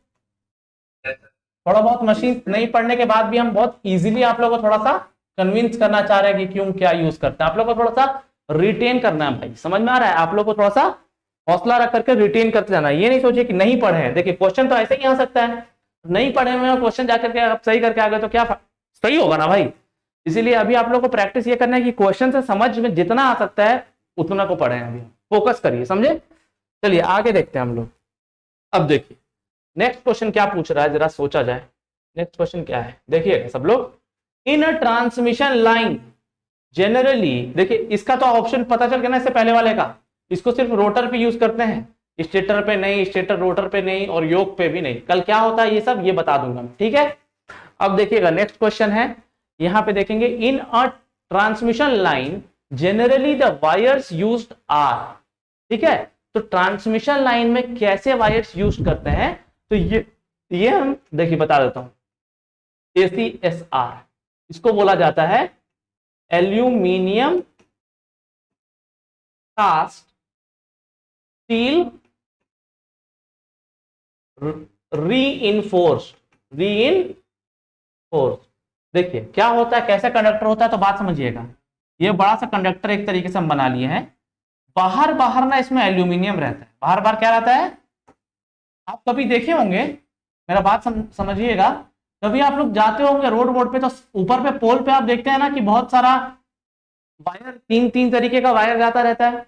थोड़ा बहुत मशीन नहीं पढ़ने के बाद भी हम बहुत इजीली आप लोगों को थोड़ा सा कन्विंस करना चाह रहे हैं कि क्यों क्या यूज करते हैं। आप लोगों को थोड़ा सा रिटेन करना है भाई, समझ में आ रहा है? आप लोगों को थोड़ा सा हौसला रख करके रिटेन करते जाना है। ये नहीं सोचिए कि नहीं पढ़े हैं। देखिए क्वेश्चन तो ऐसे ही आ सकता है, नहीं पढ़े हुए क्वेश्चन जाकर के आप सही करके आ गए तो क्या सही होगा ना भाई। इसीलिए अभी आप लोग को प्रैक्टिस ये करना है कि क्वेश्चन से समझ में जितना आ सकता है उतना को पढ़े। अभी फोकस करिए, समझे? चलिए आगे देखते हैं हम लोग। अब देखिए नेक्स्ट क्वेश्चन क्या पूछ रहा है, जरा सोचा जाए। नेक्स्ट क्वेश्चन क्या है देखिए सब लोग। इन अ ट्रांसमिशन लाइन जनरली, देखिए इसका तो ऑप्शन पता चल गया ना इससे पहले वाले का। इसको सिर्फ रोटर पे यूज करते हैं, स्टेटर पे नहीं, स्टेटर रोटर पे नहीं, और योक पे भी नहीं। कल क्या होता है ये सब ये बता दूंगा मैं, ठीक है? अब देखिएगा नेक्स्ट क्वेश्चन है, यहां पे देखेंगे in a transmission line generally the wires used are. ठीक है, तो ट्रांसमिशन लाइन में कैसे वायर्स यूज करते हैं, तो ये हम देखिए बता देता हूं। ACSR इसको बोला जाता है एल्यूमिनियम कास्ट स्टील रीइंफोर्स्ड। देखिए क्या होता है, कैसे कंडक्टर होता है, तो बात समझिएगा। ये बड़ा सा कंडक्टर एक तरीके से हम बना लिए हैं, बाहर बाहर ना इसमें एल्यूमिनियम रहता है। बाहर बाहर क्या रहता है, आप कभी देखे होंगे, मेरा बात समझिएगा। कभी आप लोग जाते होंगे रोड वोड पे, तो ऊपर पे पोल पे आप देखते हैं ना कि बहुत सारा वायर, तीन तीन तरीके का वायर जाता रहता है,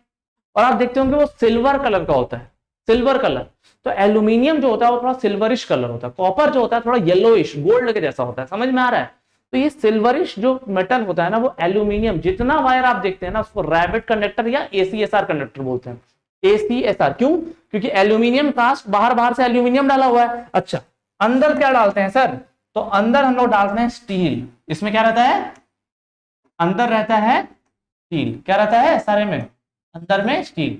और आप देखते होंगे वो सिल्वर कलर का होता है, सिल्वर कलर। तो एल्यूमिनियम जो होता है वो थोड़ा सिल्वरिश कलर होता है, कॉपर जो होता है थोड़ा येलोइश गोल्ड के जैसा होता है, समझ में आ रहा है? तो ये सिल्वरिश जो मेटल होता है ना वो एल्यूमिनियम, जितना वायर आप देखते हैं ना उसको रैबिट कंडक्टर या ACSR कंडक्टर बोलते हैं। ACSR क्यों? क्योंकि एल्यूमिनियम कास्ट, बाहर बाहर से एल्यूमिनियम डाला हुआ है। अच्छा, अंदर क्या डालते हैं सर, तो अंदर हम लोग डालते हैं स्टील। इसमें क्या रहता है, अंदर रहता है स्टील। क्या रहता है सारे में, अंदर में स्टील।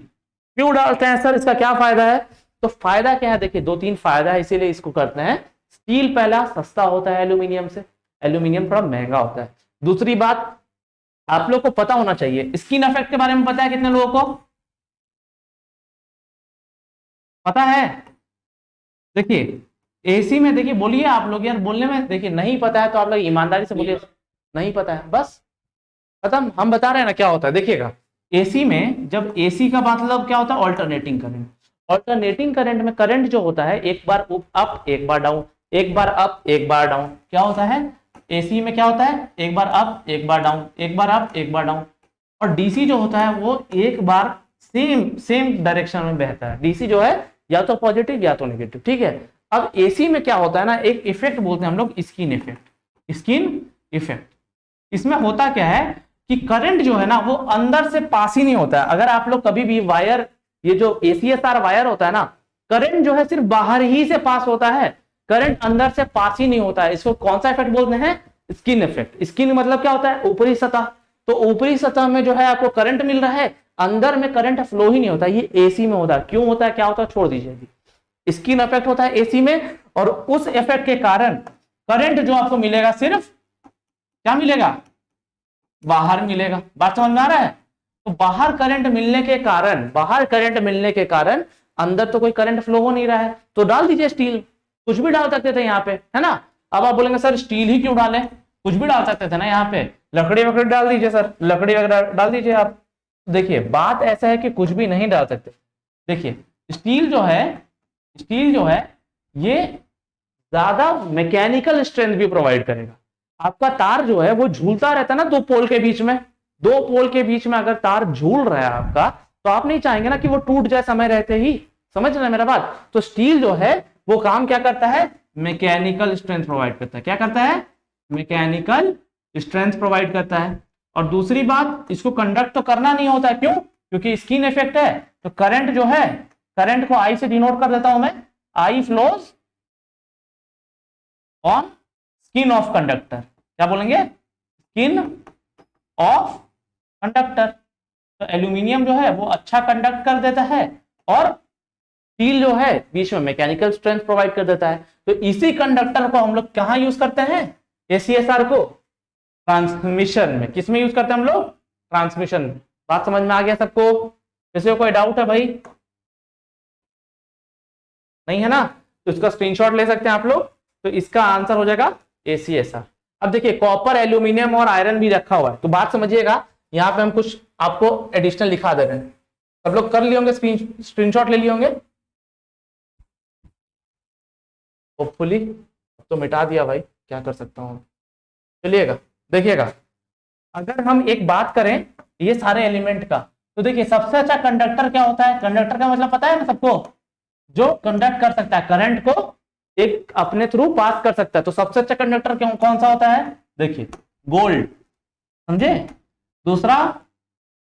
क्यों डालते हैं सर, इसका क्या फायदा है? तो फायदा क्या है, देखिए दो तीन फायदा है, इसीलिए इसको करते हैं। स्टील पहला सस्ता होता है एल्यूमिनियम से, एल्यूमिनियम थोड़ा महंगा होता है। दूसरी बात आप लोग को पता होना चाहिए, स्किन इफेक्ट के बारे में पता है कितने लोगों को पता है? देखिए एसी में, देखिए बोलिए आप लोग, यार बोलने में देखिए नहीं पता है तो आप लोग ईमानदारी से बोलिए नहीं पता है, बस खत्म। हम बता रहे हैं ना क्या होता है, देखिएगा एसी में, जब एसी का मतलब क्या होता है, ऑल्टरनेटिंग करंट। ऑल्टरनेटिंग करंट में करंट जो होता है एक बार अप एक बार डाउन, एक बार अप एक बार डाउन। क्या होता है एसी में, क्या होता है, एक बार अप एक बार डाउन, एक बार अप एक बार डाउन। और डीसी जो होता है वो एक बार सेम डायरेक्शन में बहता है। डीसी जो है या तो पॉजिटिव या तो नेगेटिव, ठीक है? अब एसी में क्या होता है ना, एक इफेक्ट बोलते हैं हम लोग स्किन इफेक्ट। स्किन इफेक्ट इसमें होता क्या है कि करंट जो है ना वो अंदर से पास ही नहीं होता है। अगर आप लोग कभी भी वायर, ये जो ACSR वायर होता है ना, करंट जो है सिर्फ बाहर ही से पास होता है, करंट अंदर से पास ही नहीं होता है। इसको कौन सा इफेक्ट बोलते हैं, स्किन इफेक्ट। स्किन मतलब क्या होता है, ऊपरी सतह। तो ऊपरी सतह में जो है आपको करंट मिल रहा है, अंदर में करंट फ्लो ही नहीं होता। ये एसी में होता है। क्यों होता है, क्या होता है, छोड़ दीजिए। स्किन इफेक्ट होता है एसी में, और उस इफेक्ट के कारण करंट जो आपको मिलेगा सिर्फ क्या मिलेगा, बाहर मिलेगा। बात समझ में आ रहा है? तो बाहर करंट मिलने के कारण अंदर तो कोई करंट फ्लो हो नहीं रहा है, तो डाल दीजिए स्टील। कुछ भी डाल सकते थे यहाँ पे, है ना? अब आप बोलेंगे सर स्टील ही क्यों डालें, कुछ भी डाल सकते थे ना यहाँ पे, लकड़ी वकड़ी डाल दीजिए सर, लकड़ी वगैरह डाल दीजिए आप। देखिए बात ऐसा है कि कुछ भी नहीं डाल सकते। देखिए स्टील जो है ये ज्यादा मैकेनिकल स्ट्रेंथ भी प्रोवाइड करेगा। आपका तार जो है वो झूलता रहता है ना, दो पोल के बीच में अगर तार झूल रहा है आपका, तो आप नहीं चाहेंगे ना कि वो टूट जाए समय रहते ही। समझ रहे हैं मेरा बात? तो स्टील जो है वो काम क्या करता है, मैकेनिकल स्ट्रेंथ प्रोवाइड करता है। क्या करता है, मैकेनिकल स्ट्रेंथ प्रोवाइड करता है। और दूसरी बात, इसको कंडक्ट तो करना नहीं होता है। क्यों? क्योंकि स्किन इफेक्ट है। तो करंट जो है, करंट को आई से डिनोट कर देता हूं मैं, I flows on skin of conductor. क्या बोलेंगे, स्किन ऑफ कंडक्टर। तो एल्यूमिनियम जो है वो अच्छा कंडक्ट कर देता है, और स्टील जो है बीच में मैकेनिकल स्ट्रेंथ प्रोवाइड कर देता है। तो इसी कंडक्टर को हम लोग कहां यूज करते हैं, ACSR को ट्रांसमिशन में। किस में यूज करते हैं हम लोग, ट्रांसमिशन में। बात समझ में आ गया सबको? किसी को कोई डाउट है भाई? नहीं है ना? तो इसका स्क्रीनशॉट ले सकते हैं आप लोग, तो इसका आंसर हो जाएगा ACSR। अब देखिए कॉपर, एल्यूमिनियम और आयरन भी रखा हुआ है, तो बात समझिएगा, यहाँ पे हम कुछ आपको एडिशनल लिखा दे रहे हैं। सब लोग कर लिए होंगे, स्क्रीनशॉट ले लिए होंगे होपफुली। तो मिटा दिया भाई, क्या कर सकता हूँ। चलिएगा देखिएगा, अगर हम एक बात करें ये सारे एलिमेंट का, तो देखिए सबसे अच्छा कंडक्टर क्या होता है। कंडक्टर का मतलब पता है ना सबको, जो कंडक्ट कर सकता है, करंट को एक अपने थ्रू पास कर सकता है। तो सबसे अच्छा कंडक्टर कौन सा होता है, देखिए गोल्ड, समझे। दूसरा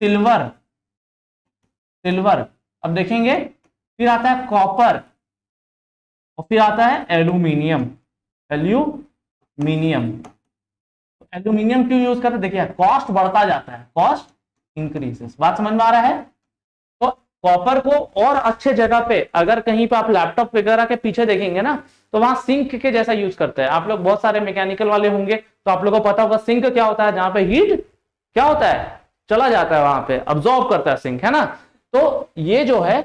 सिल्वर, सिल्वर। अब देखेंगे फिर आता है कॉपर और फिर आता है एल्यूमिनियम, एल्यूमिनियम। एल्यूमिनियम क्यों यूज करते हैं, देखिए कॉस्ट बढ़ता जाता है, कॉस्ट इंक्रीजेस। बात समझ में आ रहा है। तो कॉपर को और अच्छे जगह पे, अगर कहीं पे आप लैपटॉप वगैरह के पीछे देखेंगे ना, तो वहां सिंक के जैसा यूज करते हैं। आप लोग बहुत सारे मैकेनिकल वाले होंगे तो आप लोगों को पता होगा सिंक क्या होता है, जहां पे हीट क्या होता है, चला जाता है, वहां पे अब्सॉर्ब करता है सिंक, है ना। तो ये जो है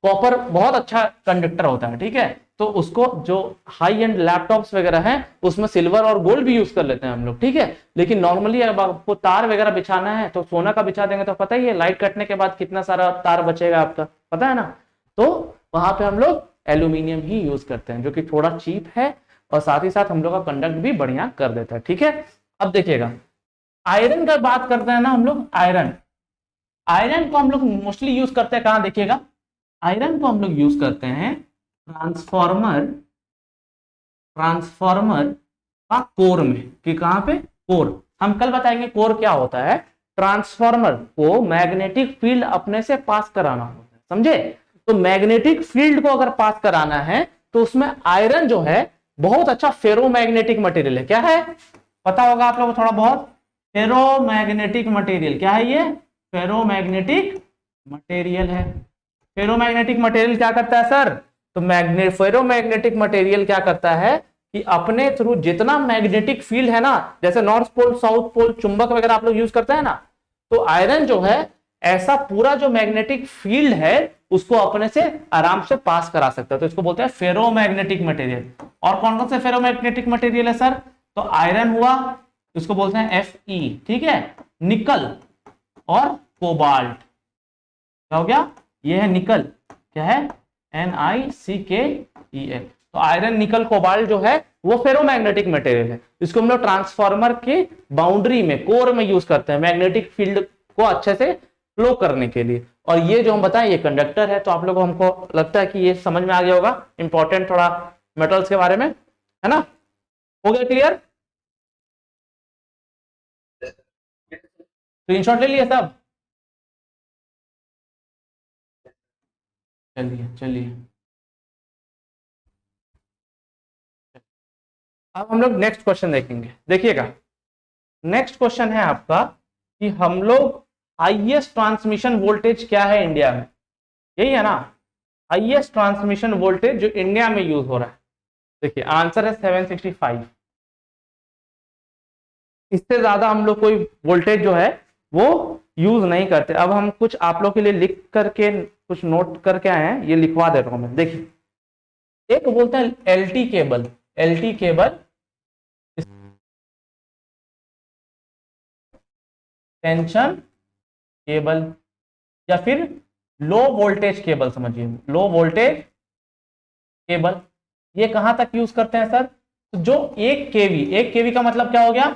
कॉपर बहुत अच्छा कंडक्टर होता है, ठीक है। तो उसको जो हाई एंड लैपटॉप्स वगैरह हैं उसमें सिल्वर और गोल्ड भी यूज कर लेते हैं हम लोग, ठीक है। लेकिन नॉर्मली अगर आपको तार वगैरह बिछाना है तो सोना का बिछा देंगे, तो पता ही है लाइट कटने के बाद कितना सारा तार बचेगा आपका, पता है ना। तो वहां पे हम लोग एल्यूमिनियम ही यूज करते हैं, जो कि थोड़ा चीप है और साथ ही साथ हम लोग का कंडक्ट भी बढ़िया कर देता है, ठीक है। अब देखिएगा आयरन का बात करते हैं ना हम लोग। आयरन, आयरन को हम लोग मोस्टली यूज करते हैं कहां, देखिएगा आयरन को हम लोग यूज करते हैं ट्रांसफॉर्मर, ट्रांसफॉर्मर का कोर में, कि कहां पे, कोर। हम कल बताएंगे कोर क्या होता है। ट्रांसफॉर्मर को मैग्नेटिक फील्ड अपने से पास कराना होता है, समझे। तो मैग्नेटिक फील्ड को अगर पास कराना है तो उसमें आयरन जो है बहुत अच्छा फेरोमैग्नेटिक मटेरियल है। क्या है, पता होगा आप लोगों को थोड़ा बहुत, फेरोमैग्नेटिक मटेरियल। क्या है ये, फेरोमैग्नेटिक मटेरियल है। फेरोमैग्नेटिक मटेरियल क्या करता है सर, तो फेरोमैग्नेटिक मटेरियल क्या करता है कि अपने थ्रू जितना मैग्नेटिक फील्ड है ना, जैसे नॉर्थ पोल, साउथ पोल, चुंबक वगैरह आप लोग यूज करते हैं ना, तो आयरन जो है ऐसा पूरा जो मैग्नेटिक फील्ड है उसको अपने से आराम से पास करा सकता है। तो इसको बोलते हैं फेरोमैग्नेटिक मटेरियल। और कौन कौन से फेरोमैग्नेटिक मटेरियल है सर, तो आयरन हुआ, इसको बोलते हैं Fe, ठीक है। निकल और कोबाल्ट, क्या हो गया, ये है निकल, क्या है, NiCl। तो आयरन, निकल, कोबाल्ट जो है वो फेरोमैग्नेटिक मटेरियल है। इसको हम लोग ट्रांसफार्मर के बाउंड्री में, कोर में यूज करते हैं मैग्नेटिक फील्ड को अच्छे से फ्लो करने के लिए। और ये जो हम बताएं ये कंडक्टर है। तो आप लोगों को, हमको लगता है कि ये समझ में आ गया होगा, इंपॉर्टेंट थोड़ा मेटल्स के बारे में, है ना। हो गया क्लियर, स्क्रीनशॉट ले लिया सब, चलिए चलिए। अब हम लोग नेक्स्ट क्वेश्चन देखेंगे, देखिएगा नेक्स्ट क्वेश्चन है आपका कि हम लोग हाईएस्ट ट्रांसमिशन वोल्टेज क्या है इंडिया में, यही है ना, हाईएस्ट ट्रांसमिशन वोल्टेज जो इंडिया में यूज हो रहा है। देखिए आंसर है 765। इससे ज्यादा हम लोग कोई वोल्टेज जो है वो यूज नहीं करते। अब हम कुछ आप लोग के लिए लिख करके कुछ नोट करके आए हैं, ये लिखवा दे रहा हूं मैं। देखिए एक बोलते हैं LT cable, LT cable tension cable, या फिर लो वोल्टेज केबल, समझिए लो वोल्टेज केबल। ये कहां तक यूज करते हैं सर, तो जो 1 kV, 1 kV का मतलब क्या हो गया,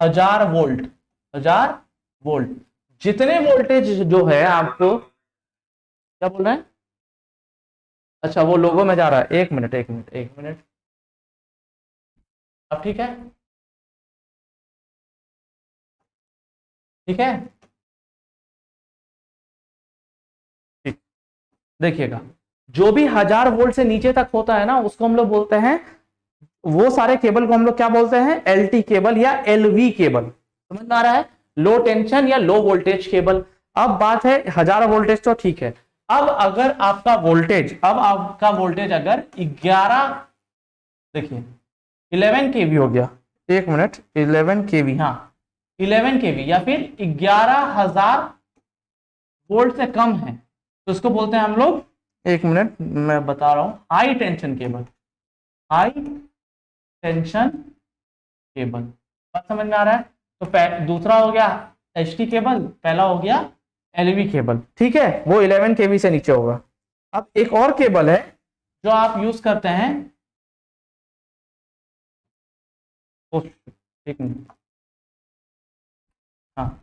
1000 वोल्ट, 1000 वोल्ट। जितने वोल्टेज जो है आपको, क्या बोल रहे हैं, अच्छा वो लोगों में जा रहा है, एक मिनट एक मिनट एक मिनट, अब ठीक है, ठीक है, ठीक। देखिएगा जो भी 1000 वोल्ट से नीचे तक होता है ना उसको हम लोग बोलते हैं, वो सारे केबल को हम लोग क्या बोलते हैं, LT केबल या LV केबल। समझ में आ रहा है, लो टेंशन या लो वोल्टेज केबल। अब बात है 1000 वोल्टेज, तो ठीक है। अब अगर आपका वोल्टेज, अब आपका वोल्टेज अगर 11, देखिए 11 kV हो गया, एक मिनट, 11 kV, हाँ 11 kV या फिर 11,000 वोल्ट से कम है, तो उसको बोलते हैं हम लोग, एक मिनट मैं बता रहा हूं, high tension cable. High tension cable. बात समझ में आ रहा है? तो दूसरा हो गया एचटी केबल, पहला हो गया एलवी केबल, ठीक है, वो 11 केवी से नीचे होगा। अब एक और केबल है जो आप यूज करते हैं, एक मिनट, हाँ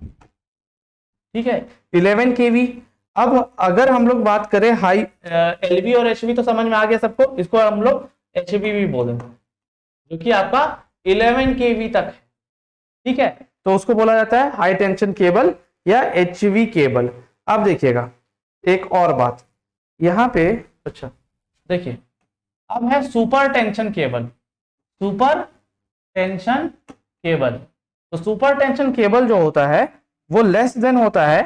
ठीक है, 11 केवी। अब अगर हम लोग बात करें हाई एलवी और एचवी तो समझ में आ गया सबको, इसको हम लोग एचवी भी बोलेंगे, जो कि आपका 11 केवी तक है, ठीक है, तो उसको बोला जाता है हाई टेंशन केबल या एचवी केबल। अब देखिएगा एक और बात यहां पे, अच्छा देखिए, अब है super tension cable. Super tension cable, तो सुपर टेंशन केबल जो होता है वो लेस देन होता है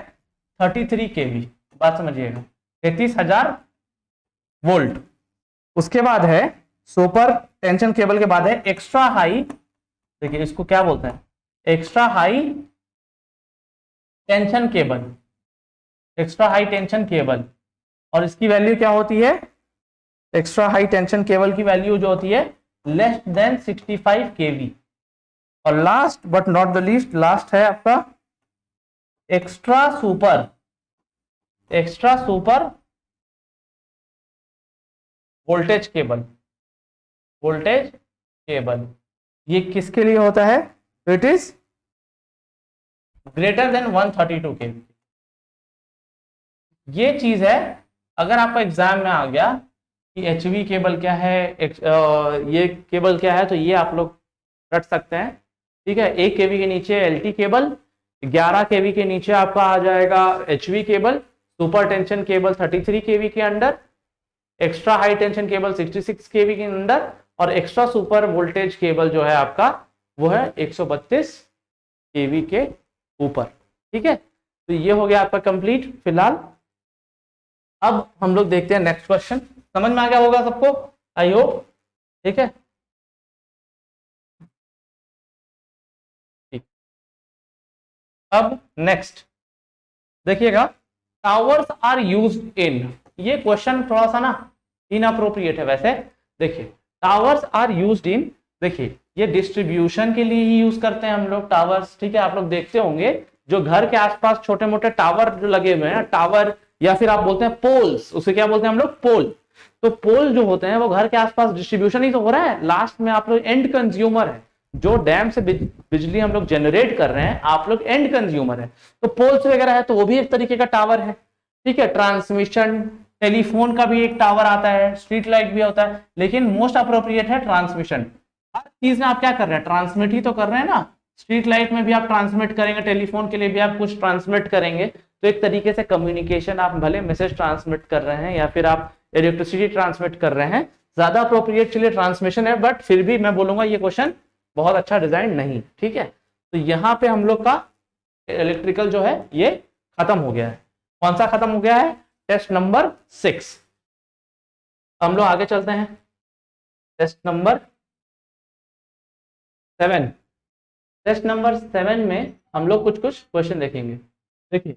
33 केवी। बात समझिएगा, 33,000 वोल्ट। उसके बाद है सुपर टेंशन केबल के बाद है एक्स्ट्रा हाई, देखिए इसको क्या बोलते हैं, extra high tension cable, extra high tension cable. और इसकी वैल्यू क्या होती है, एक्स्ट्रा हाई टेंशन केबल की वैल्यू जो होती है लेस देन 65 केवी। और last but not the least, last है आपका extra super, extra super voltage cable, voltage cable. ये किसके लिए होता है, इट इज ग्रेटर देन 132 केवी। ये चीज है, अगर आपका एग्जाम में आ गया कि एचवी केबल क्या है, ये केबल क्या है, तो ये आप लोग रट सकते हैं, ठीक है। 1 केवी के नीचे एलटी केबल, 11 केवी के नीचे आपका आ जाएगा HV cable, super tension cable 33 केवी के under, extra high tension cable 66 केवी के अंदर, और एक्स्ट्रा सुपर वोल्टेज केबल जो है आपका वो है 132 केवी के ऊपर, ठीक है। तो ये हो गया आपका कंप्लीट फिलहाल। अब हम लोग देखते हैं नेक्स्ट क्वेश्चन, समझ में आ गया होगा सबको, आई होप, ठीक है। ठीक, अब नेक्स्ट देखिएगा, टावर्स आर यूज्ड इन, ये क्वेश्चन थोड़ा सा ना इनअप्रोप्रिएट है वैसे। देखिए टावर्स आर यूज्ड इन, देखिए ये डिस्ट्रीब्यूशन के लिए ही यूज करते हैं हम लोग टावर्स, ठीक है। आप लोग देखते होंगे जो घर के आसपास छोटे मोटे टावर जो लगे हुए हैं, टावर या फिर आप बोलते हैं पोल्स, उसे क्या बोलते हैं हम लोग, पोल। तो पोल जो होते हैं वो घर के आसपास डिस्ट्रीब्यूशन ही तो हो रहा है, लास्ट में आप लोग एंड कंज्यूमर है, जो डैम से बिजली हम लोग जनरेट कर रहे हैं, आप लोग एंड कंज्यूमर है। तो पोल्स वगैरह है तो वो भी एक तरीके का टावर है, ठीक है। ट्रांसमिशन, टेलीफोन का भी एक टावर आता है, स्ट्रीट लाइट भी होता है, लेकिन मोस्ट अप्रोप्रिएट है ट्रांसमिशन। हर चीज में आप क्या कर रहे हैं, ट्रांसमिट ही तो कर रहे हैं ना। स्ट्रीट लाइट में भी आप ट्रांसमिट करेंगे, टेलीफोन के लिए भी आप कुछ ट्रांसमिट करेंगे, तो एक तरीके से कम्युनिकेशन, आप भले मैसेज ट्रांसमिट कर रहे हैं या फिर आप इलेक्ट्रिसिटी ट्रांसमिट कर रहे हैं, ज्यादा अप्रोप्रिएट चलिए ट्रांसमिशन है, बट फिर भी मैं बोलूंगा ये क्वेश्चन बहुत अच्छा डिजाइन नहीं, ठीक है। तो यहाँ पे हम लोग का इलेक्ट्रिकल जो है ये खत्म हो गया है। कौन सा खत्म हो गया है, टेस्ट नंबर 6। हम लोग आगे चलते हैं, टेस्ट नंबर 7। टेस्ट नंबर 7 में हम लोग कुछ कुछ क्वेश्चन देखेंगे, देखिए।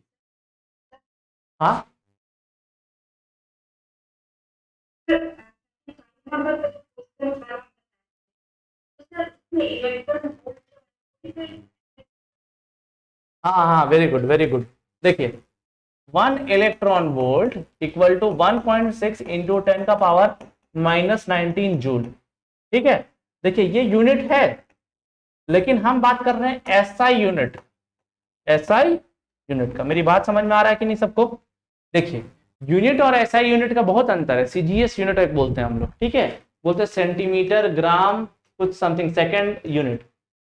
हाँ हाँ हाँ, वेरी गुड वेरी गुड। देखिए 1 electron volt equal to 1.6 into 10 का पावर -19 जूल, ठीक है। देखिए ये यूनिट है, लेकिन हम बात कर रहे हैं एसआई यूनिट, एसआई यूनिट का। मेरी बात समझ में आ रहा है कि नहीं सबको? देखिए यूनिट और एसआई यूनिट का बहुत अंतर है। सीजीएस यूनिट एक बोलते हैं हम लोग, ठीक है, बोलते हैं सेंटीमीटर, ग्राम, कुछ समथिंग सेकेंड यूनिट,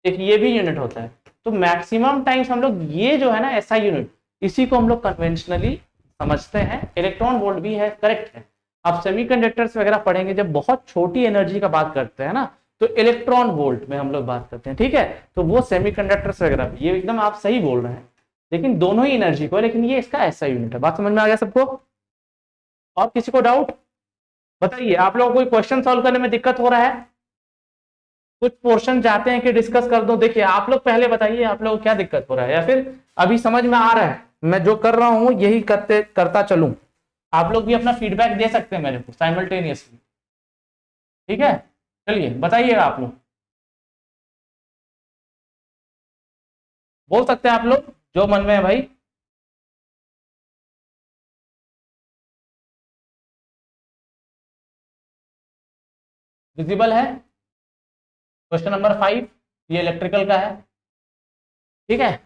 एक ये भी यूनिट होता है। तो मैक्सिमम टाइम्स हम लोग ये जो है ना एसआई यूनिट, इसी को हम लोग कन्वेंशनली समझते हैं। इलेक्ट्रॉन वोल्ट भी है, करेक्ट है। आप सेमीकंडक्टर्स वगैरह पढ़ेंगे, जब बहुत छोटी एनर्जी का बात करते हैं ना, तो इलेक्ट्रॉन वोल्ट में हम लोग बात करते हैं, ठीक है। तो वो सेमीकंडक्टर्स वगैरह, ये एकदम आप सही बोल रहे हैं, लेकिन दोनों ही एनर्जी को, लेकिन ये इसका ऐसा यूनिट है। बात समझ में आ गया सबको? और किसी को डाउट बताइए, आप लोगों को कोई क्वेश्चन सॉल्व करने में दिक्कत हो रहा है? कुछ पोर्शन चाहते हैं कि डिस्कस कर दो? देखिए आप लोग पहले बताइए, आप लोगों को क्या दिक्कत हो रहा है, या फिर अभी समझ में आ रहा है, मैं जो कर रहा हूं यही करता चलूं। आप लोग भी अपना फीडबैक दे सकते हैं मेरे को साइमल्टेनियसली, ठीक है। चलिए बताइएगा आप लोग, बोल सकते हैं आप लोग जो मन में है भाई। विजिबल है क्वेश्चन नंबर 5, ये इलेक्ट्रिकल का है, ठीक है।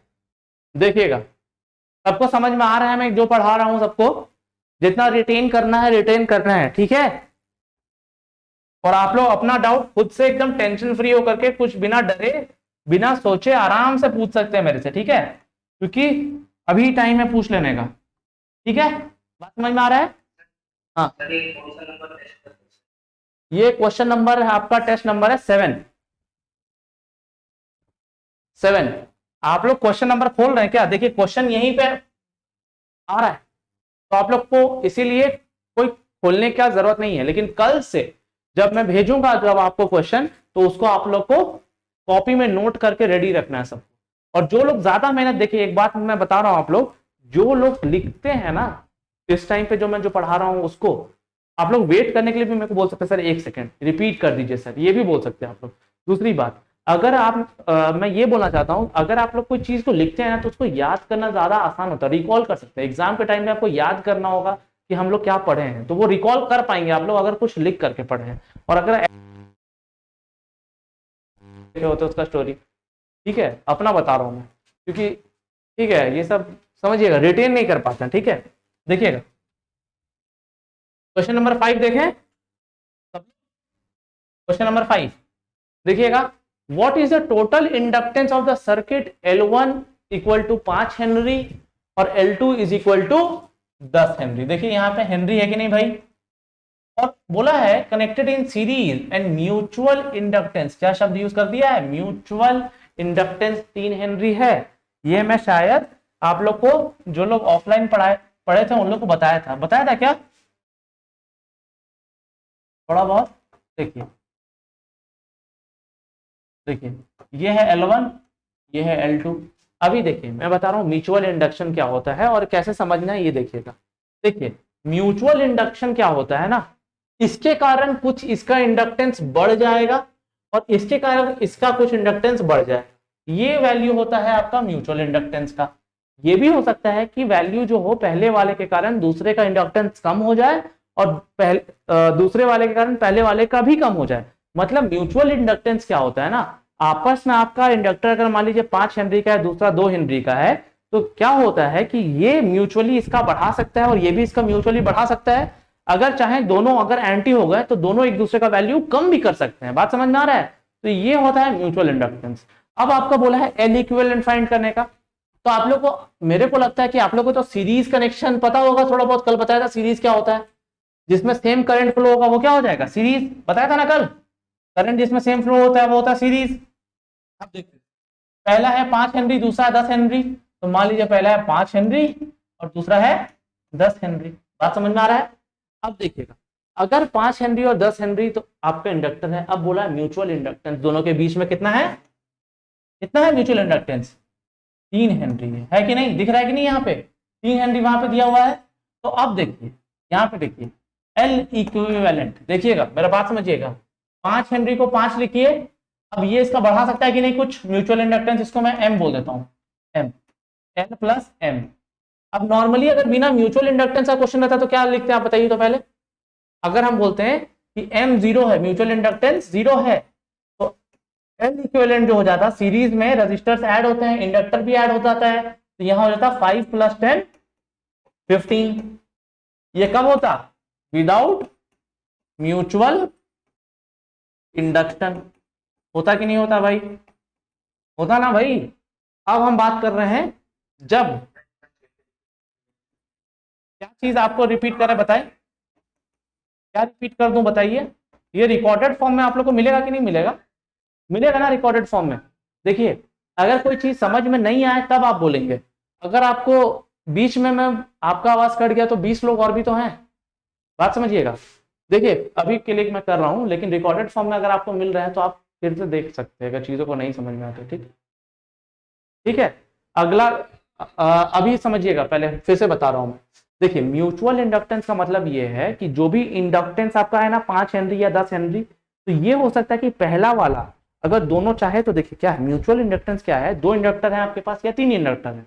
देखिएगा सबको समझ में आ रहा है, मैं जो पढ़ा रहा हूं सबको जितना रिटेन करना है रिटेन करना है, ठीक है। और आप लोग अपना डाउट खुद से एकदम टेंशन फ्री होकर के कुछ बिना डरे बिना सोचे आराम से पूछ सकते हैं मेरे से, ठीक है, क्योंकि अभी टाइम है पूछ लेने का, ठीक है। बात समझ में आ रहा है? हाँ, ये क्वेश्चन नंबर है आपका, टेस्ट नंबर है 7। आप लोग क्वेश्चन नंबर खोल रहे हैं क्या? देखिए क्वेश्चन यहीं पे आ रहा है, तो आप लोग को इसीलिए कोई खोलने की जरूरत नहीं है, लेकिन कल से जब मैं भेजूंगा जब आपको क्वेश्चन, तो उसको आप लोग को कॉपी में नोट करके रेडी रखना है सब। और जो लोग ज्यादा मेहनत, देखिए एक बात मैं बता रहा हूं आप लोग, जो लोग लिखते हैं ना इस टाइम पे जो मैं जो पढ़ा रहा हूं उसको, आप लोग वेट करने के लिए भी मेरे को बोल सकते हैं सर 1 सेकंड रिपीट कर दीजिए सर, ये भी बोल सकते हैं आप लोग। दूसरी बात, अगर आप मैं ये बोलना चाहता हूं, अगर आप लोग कोई चीज को लिखते हैं ना तो उसको याद करना ज्यादा आसान होता है, रिकॉल कर सकते हैं। एग्जाम के टाइम में आपको याद करना होगा कि हम लोग क्या पढ़े हैं, तो वो रिकॉल कर पाएंगे आप लोग अगर कुछ लिख करके पढ़े हैं। और अगर होता है उसका स्टोरी, ठीक है, अपना बता रहा हूं मैं, क्योंकि ठीक है ये सब समझिएगा रिटेन नहीं कर पाते हैं, ठीक है। देखिएगा क्वेश्चन नंबर 5 देखें, क्वेश्चन नंबर 5 देखिएगा, what is the total inductance of the circuit L1 equal to 5 henry और L2 is equal to 10 Henry. देखिए यहाँ पे हेनरी है कि नहीं भाई, और बोला है connected in series and mutual inductance, क्या शब्द यूज कर दिया है, म्यूचुअल इंडक्टेंस 3 हेनरी है। ये मैं शायद आप लोग को जो लोग ऑफलाइन पढ़े थे उन लोग को बताया था क्या थोड़ा बहुत। देखिए देखिए ये है L1, ये है L2। अभी देखिए मैं बता रहा हूं म्यूचुअल इंडक्शन क्या होता है और कैसे समझना है, ये देखिएगा। देखिए म्यूचुअल इंडक्शन क्या होता है ना, इसके कारण कुछ इसका इंडक्टेंस बढ़ जाएगा और इसके कारण इसका कुछ इंडक्टेंस बढ़ जाए, ये वैल्यू होता है आपका म्यूचुअल इंडक्टेंस का। ये भी हो सकता है कि वैल्यू जो हो पहले वाले के कारण दूसरे का इंडक्टेंस कम हो जाए और दूसरे वाले के कारण पहले वाले का भी कम हो जाए। मतलब म्यूचुअल इंडक्टेंस क्या होता है ना, आपस में आपका इंडक्टर अगर मान लीजिए 5 हेनरी का है दूसरा 2 हेनरी का है, तो क्या होता है कि ये म्यूचुअली इसका बढ़ा सकता है और ये भी इसका म्यूचुअली बढ़ा सकता है। अगर चाहे दोनों अगर एंटी हो गए तो दोनों एक दूसरे का वैल्यू कम भी कर सकते हैं। बात समझ में आ रहा है? तो ये होता है म्यूचुअल इंडक्टेंस। अब आपका बोला है L इक्विवेलेंट फाइंड करने का, तो आप लोग को, मेरे को लगता है कि आप लोग को तो सीरीज कनेक्शन पता होगा, थोड़ा बहुत कल बताया था सीरीज क्या होता है, जिसमें सेम करंट फ्लो होगा वो क्या हो जाएगा, सीरीज। बताया था ना कल, करंट जिसमें सेम फ्लो होता है वो होता है सीरीज। अब देखिए पहला है 5 हेनरी दूसरा है 10 हेनरी, तो मान लीजिए पहला है 5 हेनरी और दूसरा है 10 हेनरी। बात समझ में आ रहा है? अब देखिएगा अगर 5 हेनरी और 10 हेनरी तो आपका इंडक्टर है। अब बोला म्यूचुअल इंडक्टेंस दोनों के बीच में कितना है, कितना है म्यूचुअल इंडक्टेंस, 3 हेनरी है कि नहीं, दिख रहा है कि नहीं, यहाँ पे 3 हेनरी वहां पे दिया हुआ है। तो अब देखिए यहाँ पे देखिए L इक्विवेलेंट, देखिएगा मेरा बात समझिएगा, 5 हेनरी को 5 लिखिए। अब ये इसका बढ़ा सकता है कि नहीं कुछ म्यूचुअल इंडक्टेंस, इसको मैं M बोल देता हूँ, M, N प्लस M। अब नॉर्मली अगर बिना म्यूचुअल इंडक्टेंस का क्वेश्चन रहता तो क्या लिखते हैं आप बताइए तो पहले। अगर हम बोलते हैं कि M 0 है, म्यूचुअल इंडक्टेंस 0 है, तो L इक्विवेलेंट जो हो जाता है, सीरीज में रजिस्टर्स ऐड होते हैं इंडक्टर भी ऐड हो जाता है, तो यहां हो जाता 5 + 10 15। ये कब होता, विदाउट म्यूचुअल इंडक्शन। होता कि नहीं होता भाई, होता ना भाई। अब हम बात कर रहे हैं जब, क्या चीज आपको रिपीट करें बताएं, क्या रिपीट कर दूं बताइए। ये रिकॉर्डेड फॉर्म में आप लोग को मिलेगा कि नहीं मिलेगा, मिलेगा ना रिकॉर्डेड फॉर्म में। देखिए अगर कोई चीज समझ में नहीं आए तब आप बोलेंगे, अगर आपको बीच में मैं आपका आवाज कट गया तो 20 लोग और भी तो हैं। बात समझिएगा। देखिए अभी के लिए मैं कर रहा हूं, लेकिन रिकॉर्डेड फॉर्म में अगर आपको मिल रहा है तो आप फिर से देख सकते हैं अगर चीजों को नहीं समझ में आते। ठीक, ठीक है। अगला अभी समझिएगा, पहले फिर से बता रहा हूं मैं। देखिए म्यूचुअल इंडक्टेंस का मतलब ये है कि जो भी इंडक्टेंस आपका है ना 5 हेनरी या 10 हेनरी, तो ये हो सकता है कि पहला वाला अगर दोनों चाहे तो देखिए क्या है, म्यूचुअल इंडक्टेंस क्या है, दो इंडक्टर है आपके पास या तीन इंडक्टर है,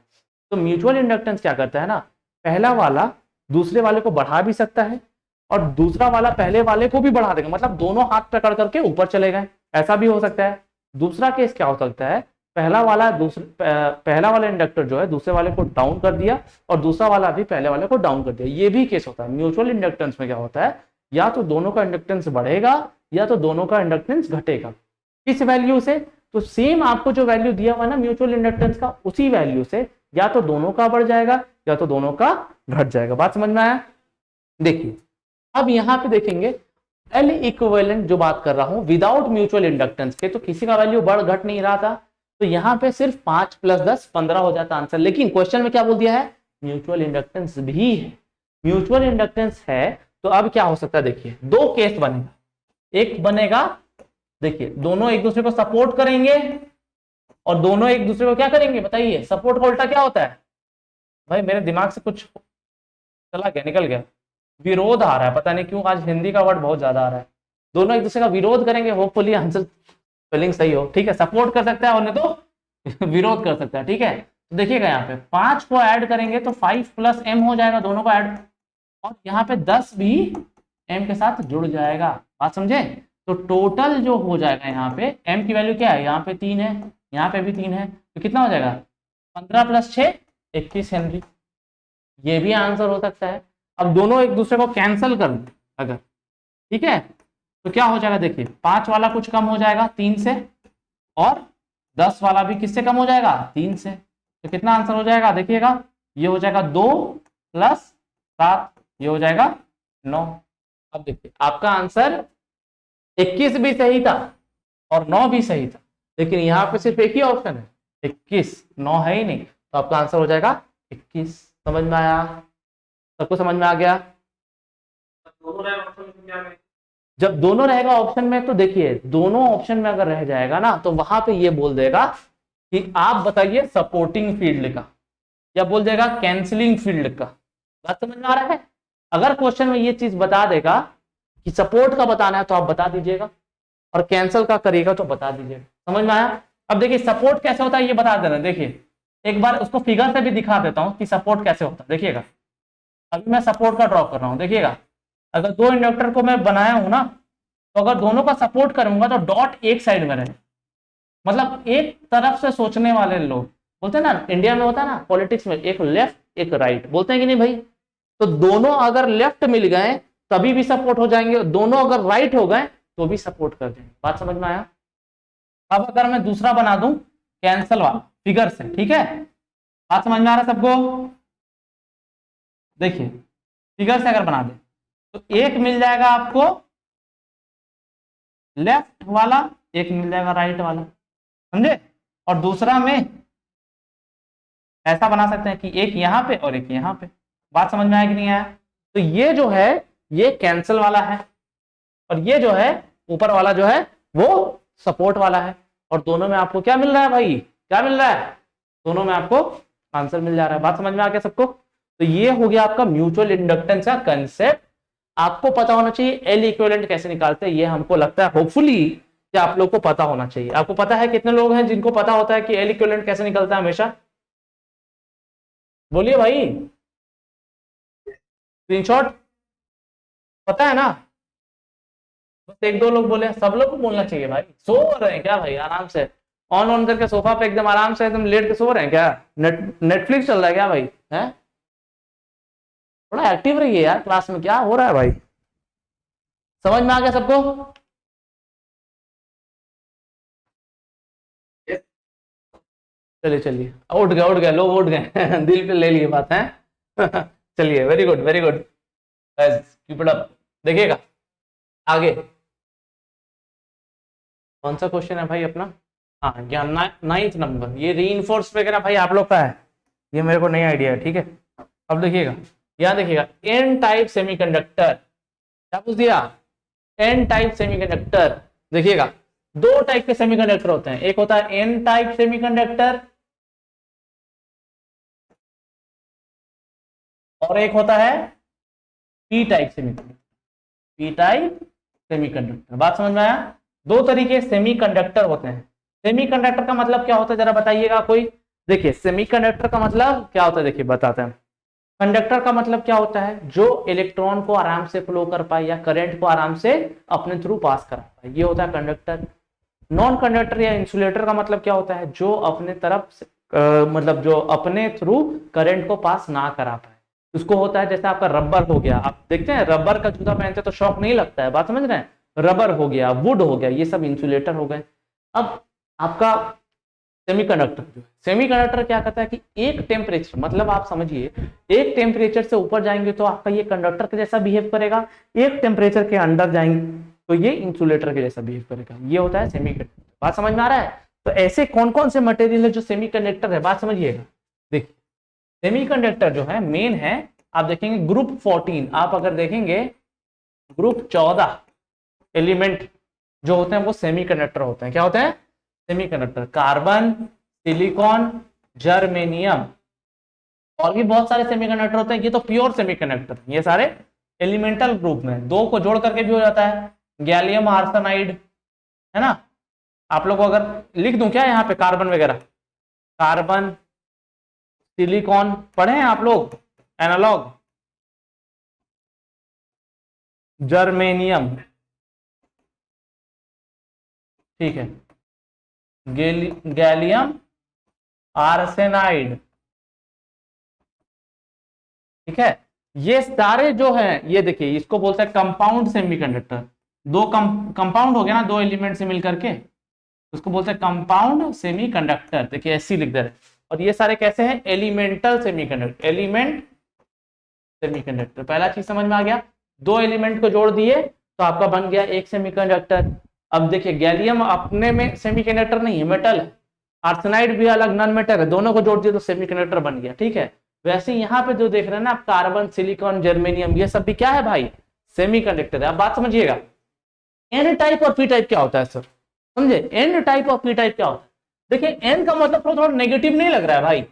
तो म्यूचुअल इंडक्टेंस क्या करता है ना, पहला वाला दूसरे वाले को बढ़ा भी सकता है और दूसरा वाला पहले वाले को भी बढ़ा देगा, मतलब दोनों हाथ पकड़ करके ऊपर चले गए, ऐसा भी हो सकता है। दूसरा केस क्या हो सकता है, पहला वाला इंडक्टर जो है दूसरे वाले को डाउन कर दिया और दूसरा वाला भी पहले वाले को डाउन कर दिया, ये भी केस होता है। म्यूचुअल इंडक्टेंस में क्या होता है, या तो दोनों का इंडक्टेंस बढ़ेगा या तो दोनों का इंडक्टेंस घटेगा। किस वैल्यू से, तो सेम आपको जो वैल्यू दिया हुआ ना म्यूचुअल इंडक्टेंस का, उसी वैल्यू से या तो दोनों का बढ़ जाएगा या तो दोनों का घट जाएगा। बात समझ में आया? देखिए अब यहां पे देखेंगे एल इक्विवेलेंट जो बात कर रहा हूं विदाउट म्यूचुअल इंडक्टेंस के, तो किसी का वैल्यू बढ़ घट नहीं रहा था, तो यहां पे सिर्फ 5 + 10 15 हो जाता आंसर। लेकिन क्वेश्चन में क्या बोल दिया है, म्यूचुअल इंडक्टेंस भी है। म्यूचुअल इंडक्टेंस है तो अब क्या हो सकता है, देखिए दो केस बनेगा। एक बनेगा, देखिए दोनों एक दूसरे को सपोर्ट करेंगे और दोनों एक दूसरे को क्या करेंगे बताइए, सपोर्ट का उल्टा क्या होता है भाई, मेरे दिमाग से कुछ चला गया, निकल गया, विरोध आ रहा है, पता नहीं क्यों आज हिंदी का वर्ड बहुत ज्यादा आ रहा है। दोनों एक दूसरे का विरोध करेंगे, होपफुली आंसर स्पेलिंग सही हो, ठीक है, सपोर्ट कर सकता है और नहीं तो विरोध कर सकता है, ठीक है। तो देखिएगा यहाँ पे 5 को ऐड करेंगे तो 5 + m हो जाएगा, दोनों को ऐड, और यहाँ पे 10 भी m के साथ जुड़ जाएगा। बात समझे? तो टोटल जो हो जाएगा यहाँ पे m की वैल्यू क्या है, यहाँ पे 3 है, यहाँ पे भी 3 है, तो कितना हो जाएगा 15 + 6 21 हेनरी। ये भी आंसर हो सकता है। अब दोनों एक दूसरे को कैंसिल कर दे अगर, ठीक है, तो क्या हो जाएगा, देखिए 5 वाला कुछ कम हो जाएगा 3 से और 10 वाला भी किससे कम हो जाएगा 3 से, तो कितना आंसर हो जाएगा देखिएगा, ये हो जाएगा 2 + 7, ये हो जाएगा 9। अब देखिए आपका आंसर 21 भी सही था और 9 भी सही था, लेकिन यहाँ पे सिर्फ एक ही ऑप्शन है 21, 9 है ही नहीं, तो आपका आंसर हो जाएगा 21। समझ में आया? सबको समझ में आ गया? जब दोनों रहेगा ऑप्शन में तो देखिए दोनों ऑप्शन में अगर रह जाएगा ना तो वहां पे ये बोल देगा कि आप बताइए सपोर्टिंग फील्ड का, या बोल देगा कैंसिलिंग फील्ड का। बात समझ में आ रहा है? अगर क्वेश्चन में ये चीज बता देगा कि सपोर्ट का बताना है तो आप बता दीजिएगा, और कैंसिल का करेगा तो बता दीजिएगा। समझ में आया? अब देखिए सपोर्ट कैसे होता है ये बता देना, देखिए एक बार उसको फिगर से भी दिखा देता हूं कि सपोर्ट कैसे होता है। देखिएगा अभी मैं सपोर्ट का ड्रॉ कर रहा हूं, देखिएगा अगर दो इंडक्टर को मैं बनाया हूं ना, तो अगर दोनों का सपोर्ट करूंगा तो डॉट एक साइड में रहे, मतलब एक तरफ से सोचने वाले लोग बोलते हैं ना, इंडिया में होता है ना पॉलिटिक्स में, एक लेफ्ट एक राइट, बोलते हैं कि नहीं भाई, तो दोनों अगर लेफ्ट मिल गए तभी भी सपोर्ट हो जाएंगे, दोनों अगर राइट हो गए तो भी सपोर्ट कर देंगे। बात समझ में आया? अब अगर मैं दूसरा बना दूं कैंसल वाला फिगर से, ठीक है, बात समझ में आ रहा है सबको? देखिए फिगर से अगर बना दे तो एक मिल जाएगा आपको लेफ्ट वाला, एक मिल जाएगा राइट वाला, समझे? और दूसरा में ऐसा बना सकते हैं कि एक यहां पे और एक यहां पे। बात समझ में आया कि नहीं आया? तो ये जो है ये कैंसिल वाला है और ये जो है ऊपर वाला जो है वो सपोर्ट वाला है, और दोनों में आपको क्या मिल रहा है भाई, क्या मिल रहा है, दोनों में आपको आंसर मिल जा रहा है। बात समझ में आ गया सबको? तो ये हो गया आपका म्यूचुअल इंडक्टेंस का कंसेप्ट। आपको पता होना चाहिए एल इक्विवेलेंट कैसे निकालते हैं, ये हमको लगता है होपफुली कि आप लोग को पता होना चाहिए। आपको पता है कितने लोग हैं जिनको पता होता है कि एल इक्विवेलेंट कैसे निकलता है हमेशा? बोलिए भाई, स्क्रीनशॉट पता है ना? बस एक दो लोग बोले, सब लोग को बोलना चाहिए भाई। सो रहे हैं क्या भाई आराम से, ऑन करके सोफा पे एकदम आराम से एकदम लेट के सो रहे हैं क्या? नेटफ्लिक्स चल रहा है क्या भाई? है थोड़ा एक्टिव रहिए यार, क्लास में क्या हो रहा है भाई? समझ में आ गया सबको? चलिए चलिए, उठ गए लोग, उठ गए दिल पे ले लिए बात है चलिए very good very good, keep it up. देखिएगा आगे कौन सा क्वेश्चन है भाई अपना, हाँ यहाँ 9th नंबर, ये रीइंफोर्स वगैरह भाई आप लोग का है, ये मेरे को नहीं आइडिया है, ठीक है। अब देखिएगा यहाँ देखिएगा एन टाइप सेमीकंडक्टर, क्या पूछ दिया, एन टाइप सेमीकंडक्टर। देखिएगा दो टाइप के सेमीकंडक्टर होते हैं, एक होता है एन टाइप सेमीकंडक्टर और एक होता है P type semiconductor, P type semiconductor. बात समझ में आया? दो तरीके सेमीकंडक्टर होते हैं। सेमीकंडक्टर का मतलब क्या होता है जरा बताइएगा कोई। देखिए सेमीकंडक्टर का मतलब क्या होता है, देखिए बताते हैं। कंडक्टर का मतलब क्या होता है, जो इलेक्ट्रॉन को आराम से फ्लो कर पाए या करंट को आराम से अपने थ्रू पास करा पाए, ये होता है कंडक्टर। नॉन कंडक्टर या इंसुलेटर का मतलब क्या होता है, जो अपने तरफ से मतलब जो अपने थ्रू करंट को पास ना करा पाए, उसको होता है। जैसे आपका रबर हो गया, आप देखते हैं रबर का जूता पहनते तो शॉक नहीं लगता है, बात समझ रहे हैं। रबर हो गया, वुड हो गया, ये सब इंसुलेटर हो गए। अब आपका सेमीकंडक्टर जो है, सेमीकंडक्टर क्या करता है कि एक टेम्परेचर, मतलब आप समझिए एक टेम्परेचर से ऊपर जाएंगे तो आपका ये कंडक्टर के जैसा बिहेव करेगा, एक टेम्परेचर के अंदर जाएंगे तो ये इंसुलेटर के जैसा बिहेव करेगा। ये होता है सेमीकंडक्टर। बात समझ में आ रहा है? तो ऐसे कौन कौन से मटेरियल है जो सेमीकंडक्टर है, बात समझिएगा। देखिए सेमीकंडक्टर जो है मेन है, आप देखेंगे ग्रुप 14, आप अगर देखेंगे ग्रुप 14 एलिमेंट जो होते हैं वो सेमीकंडक्टर होते हैं। क्या होते हैं? सेमीकंडक्टर। कार्बन, सिलिकॉन, जर्मेनियम, और भी बहुत सारे सेमीकंडक्टर होते हैं। ये तो प्योर सेमीकंडक्टर, ये सारे एलिमेंटल ग्रुप में, दो को जोड़ करके भी हो जाता है। गैलियम आर्सेनाइड है ना, आप लोग को अगर लिख दूं क्या यहाँ पे कार्बन वगैरह, कार्बन, सिलिकॉन पढ़े हैं आप लोग एनालॉग, जर्मेनियम, ठीक है, गैलियम आर्सेनाइड, ठीक है। ये सारे जो हैं, ये देखिए इसको बोलते हैं कंपाउंड सेमीकंडक्टर। दो कंपाउंड हो गया ना, दो एलिमेंट से मिलकर के, उसको बोलते हैं कंपाउंड सेमीकंडक्टर। देखिए ऐसी लिख दे रहे। और ये सारे कैसे हैं? Elemental semiconductor, element semiconductor. पहला चीज समझ में आ गया, दो एलिमेंट को जोड़ दिए तो आपका बन गया एक सेमीकंडक्टर। अब देखिए गैलियम अपने में सेमीकंडक्टर नहीं है, मेटल है। आर्सेनाइड भी अलग नॉन मेटल है, दोनों को जोड़ दिए तो सेमीकंडक्टर बन गया, ठीक है। वैसे यहाँ पे जो देख रहे हैं ना आप, कार्बन, सिलिकॉन, जर्मेनियम, ये सब भी क्या है भाई? सेमीकंडक्टर है। आप बात समझिएगा। एन टाइप और पी टाइप क्या होता है सर, समझे? एन टाइप और पी टाइप क्या होता है? देखिए एन का मतलब थोड़ा नेगेटिव नहीं लग रहा है भाई,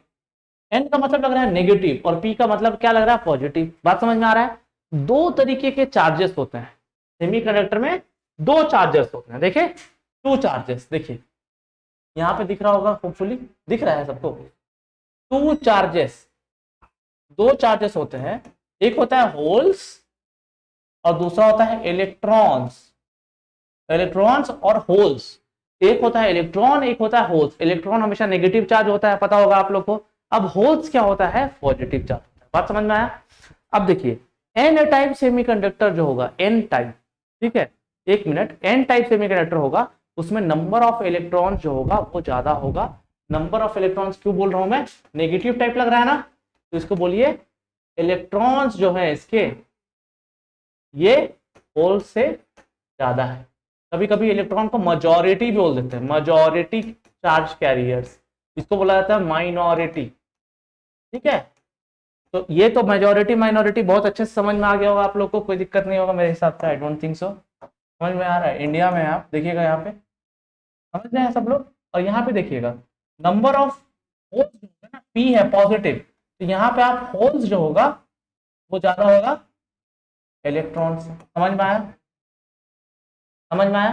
एन का मतलब लग रहा है नेगेटिव, और पी का मतलब क्या लग रहा है? पॉजिटिव। बात समझ में आ रहा है? दो तरीके के चार्जेस होते हैं सेमीकंडक्टर में, दो चार्जेस होते हैं। देखिए टू चार्जेस, देखिए यहां पे दिख रहा होगा, होपफुली दिख रहा है सबको। टू चार्जेस, दो चार्जेस होते हैं, एक होता है होल्स और दूसरा होता है इलेक्ट्रॉन्स। इलेक्ट्रॉन्स और होल्स, एक होता है इलेक्ट्रॉन, एक होता है होल्स। इलेक्ट्रॉन हमेशा नेगेटिव चार्ज होता है, पता होगा आप लोग को। अब होल्स क्या होता है? पॉजिटिव चार्ज होता है। बात समझ में आया? अब देखिए एन टाइप सेमीकंडक्टर जो होगा, एन टाइप, ठीक है, एक मिनट, एन टाइप सेमीकंडक्टर होगा, उसमें नंबर ऑफ इलेक्ट्रॉन जो होगा वो ज्यादा होगा। नंबर ऑफ इलेक्ट्रॉन्स क्यों बोल रहा हूं मैं? नेगेटिव टाइप लग रहा है ना, तो इसको बोलिए इलेक्ट्रॉन्स जो है इसके, ये होल से ज्यादा है। कभी कभी इलेक्ट्रॉन को मेजॉरिटी भी बोल देते हैं, मेजॉरिटी चार्ज कैरियर्स, इसको बोला जाता है माइनॉरिटी, ठीक है। तो ये तो मेजॉरिटी माइनॉरिटी बहुत अच्छे से समझ में आ गया होगा आप लोग को, कोई दिक्कत नहीं होगा मेरे हिसाब से, आई डोंट थिंक सो। समझ में आ रहा है? इंडिया में आप देखिएगा यहाँ पे, समझ रहे हैं सब लोग। और यहाँ पे देखिएगा नंबर ऑफ होल्स जो है ना, पी है पॉजिटिव, तो यहाँ पे आप होल्स जो होगा वो ज्यादा होगा इलेक्ट्रॉन से। समझ में आया? समझ में आया?